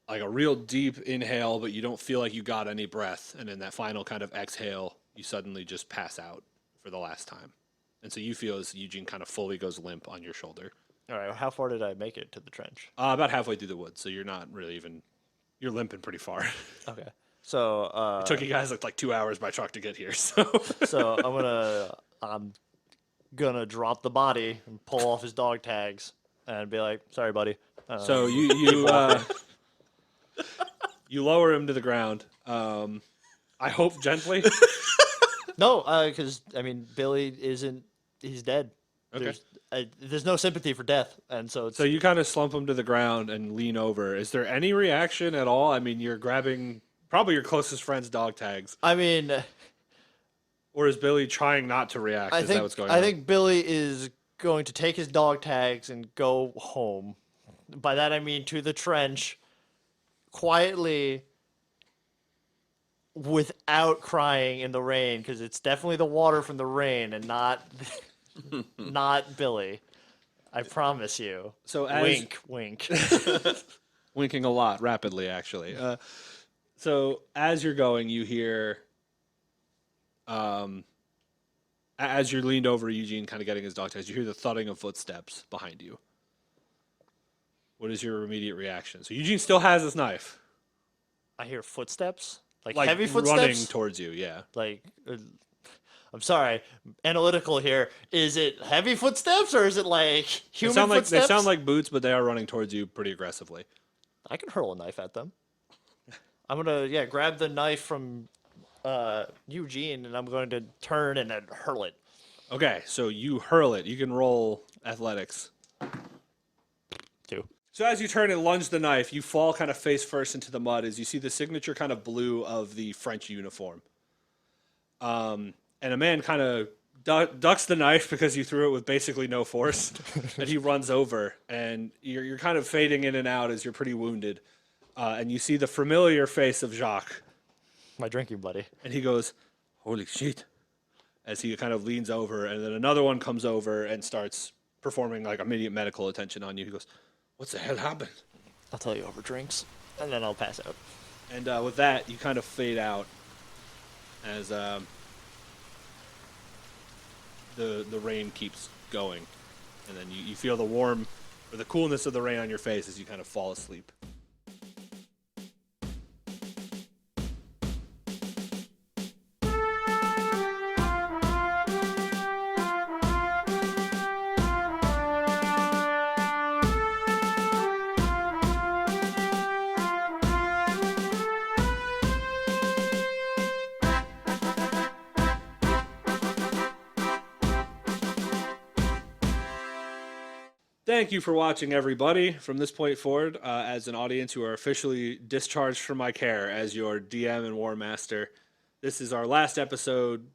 like a real deep inhale, but you don't feel like you got any breath. And in that final kind of exhale, you suddenly just pass out for the last time. And so you feel as Eugene kind of fully goes limp on your shoulder. All right. How far did I make it to the trench? About halfway through the woods, so you're not really even, you're limping pretty far. Okay. So It took you guys like 2 hours by truck to get here, so. so I'm gonna drop the body and pull off his dog tags and be like, "Sorry, buddy." So you you lower him to the ground. I hope gently. No, because I mean, Billy isn't. He's dead. Okay. There's no sympathy for death, and so it's. So you kind of slump him to the ground and lean over. Is there any reaction at all? I mean, you're grabbing probably your closest friend's dog tags, I mean, or is Billy trying not to react? I Is that think what's going I on? think Billy is going to take his dog tags and go home. By that I mean to the trench, quietly, without crying in the rain, because it's definitely the water from the rain and not not Billy. I promise you. So as Wink, wink. winking a lot rapidly, actually. So as you're going, you hear, as you're leaned over, Eugene kind of getting his dog tags, you hear the thudding of footsteps behind you. What is your immediate reaction? So Eugene still has his knife, I hear footsteps, like like heavy running footsteps. towards you. Yeah. Like, I'm sorry, analytical here. Is it heavy footsteps or is it like They human sound like footsteps? boots, but they are running towards you pretty aggressively. I can hurl a knife at them. I'm gonna grab the knife from Eugene and I'm going to turn and then hurl it. Okay, so you hurl it. You can roll athletics. 2. So as you turn and lunge the knife, you fall kind of face first into the mud as you see the signature kind of blue of the French uniform. And a man kind of ducks the knife because you threw it with basically no force, and he runs over, and you're kind of fading in and out as you're pretty wounded. And you see the familiar face of Jacques, My drinking buddy. and he goes, "Holy shit!" as he kind of leans over, and then another one comes over and starts performing like immediate medical attention on you. He goes, "What the hell happened?" I'll tell you over drinks, and then I'll pass out. And with that, you kind of fade out as the rain keeps going, and then you feel the warm or the coolness of the rain on your face as you kind of fall asleep. Thank you for watching, everybody. From this point forward, as an audience, you are officially discharged from my care as your DM and War Master. This is our last episode,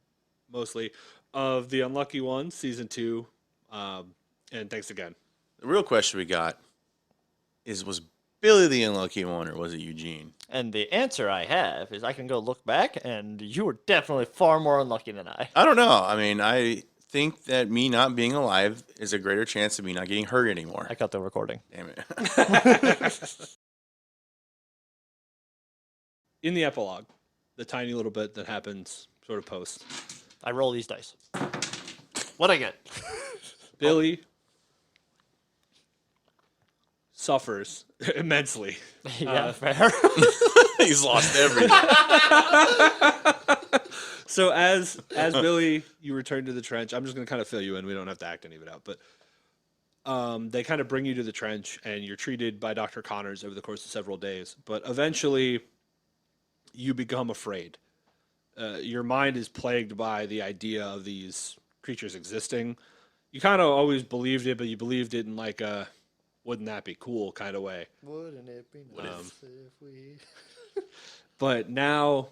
mostly, of The Unlucky Ones, Season 2. And thanks again. The real question we got is, was Billy the unlucky one, or was it Eugene? And the answer I have is I can go look back, and you were definitely far more unlucky than I. I don't know. I mean, I think that me not being alive is a greater chance of me not getting hurt anymore. I cut the recording. Damn it. In the epilogue, the tiny little bit that happens sort of post, I roll these dice. What'd I get? Billy suffers immensely. Yeah, fair. He's lost everything. So as Billy, you return to the trench. I'm just going to kind of fill you in. We don't have to act any of it out, but they kind of bring you to the trench, and you're treated by Dr. Connors over the course of several days. But eventually, you become afraid. Your mind is plagued by the idea of these creatures existing. You kind of always believed it, but you believed it in like a "wouldn't that be cool" kind of way. Wouldn't it be nice if we... But now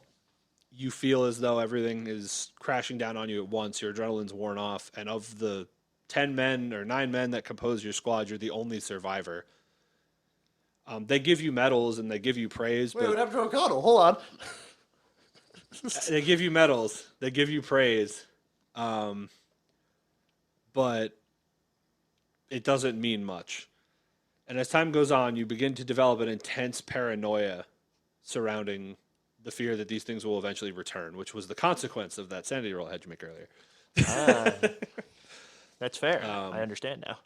you feel as though everything is crashing down on you at once. Your adrenaline's worn off, and of the 10 men or 9 men that compose your squad, you're the only survivor. They give you medals and they give you praise, Wait, but what happened to O'Connell? Hold on. they give you medals, they give you praise, but it doesn't mean much. And as time goes on, you begin to develop an intense paranoia surrounding the fear that these things will eventually return, which was the consequence of that sanity roll I had you make earlier. That's fair. I understand now.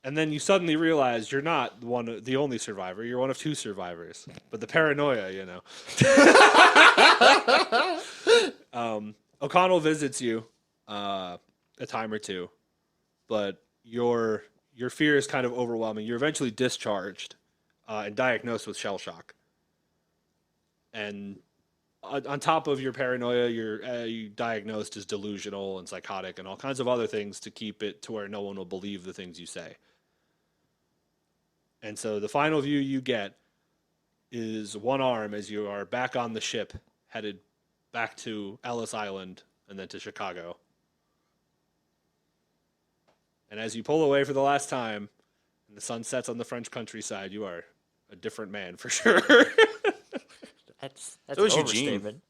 And then you suddenly realize you're not the only survivor. You're one of 2 survivors. But the paranoia, you know. O'Connell visits you a time or 2, but your fear is kind of overwhelming. You're eventually discharged and diagnosed with shell shock. And on top of your paranoia, you're diagnosed as delusional and psychotic and all kinds of other things to keep it to where no one will believe the things you say. And so the final view you get is one arm as you are back on the ship, headed back to Ellis Island and then to Chicago. And as you pull away for the last time, and the sun sets on the French countryside, you are a different man for sure. That's So an is Eugene. overstatement.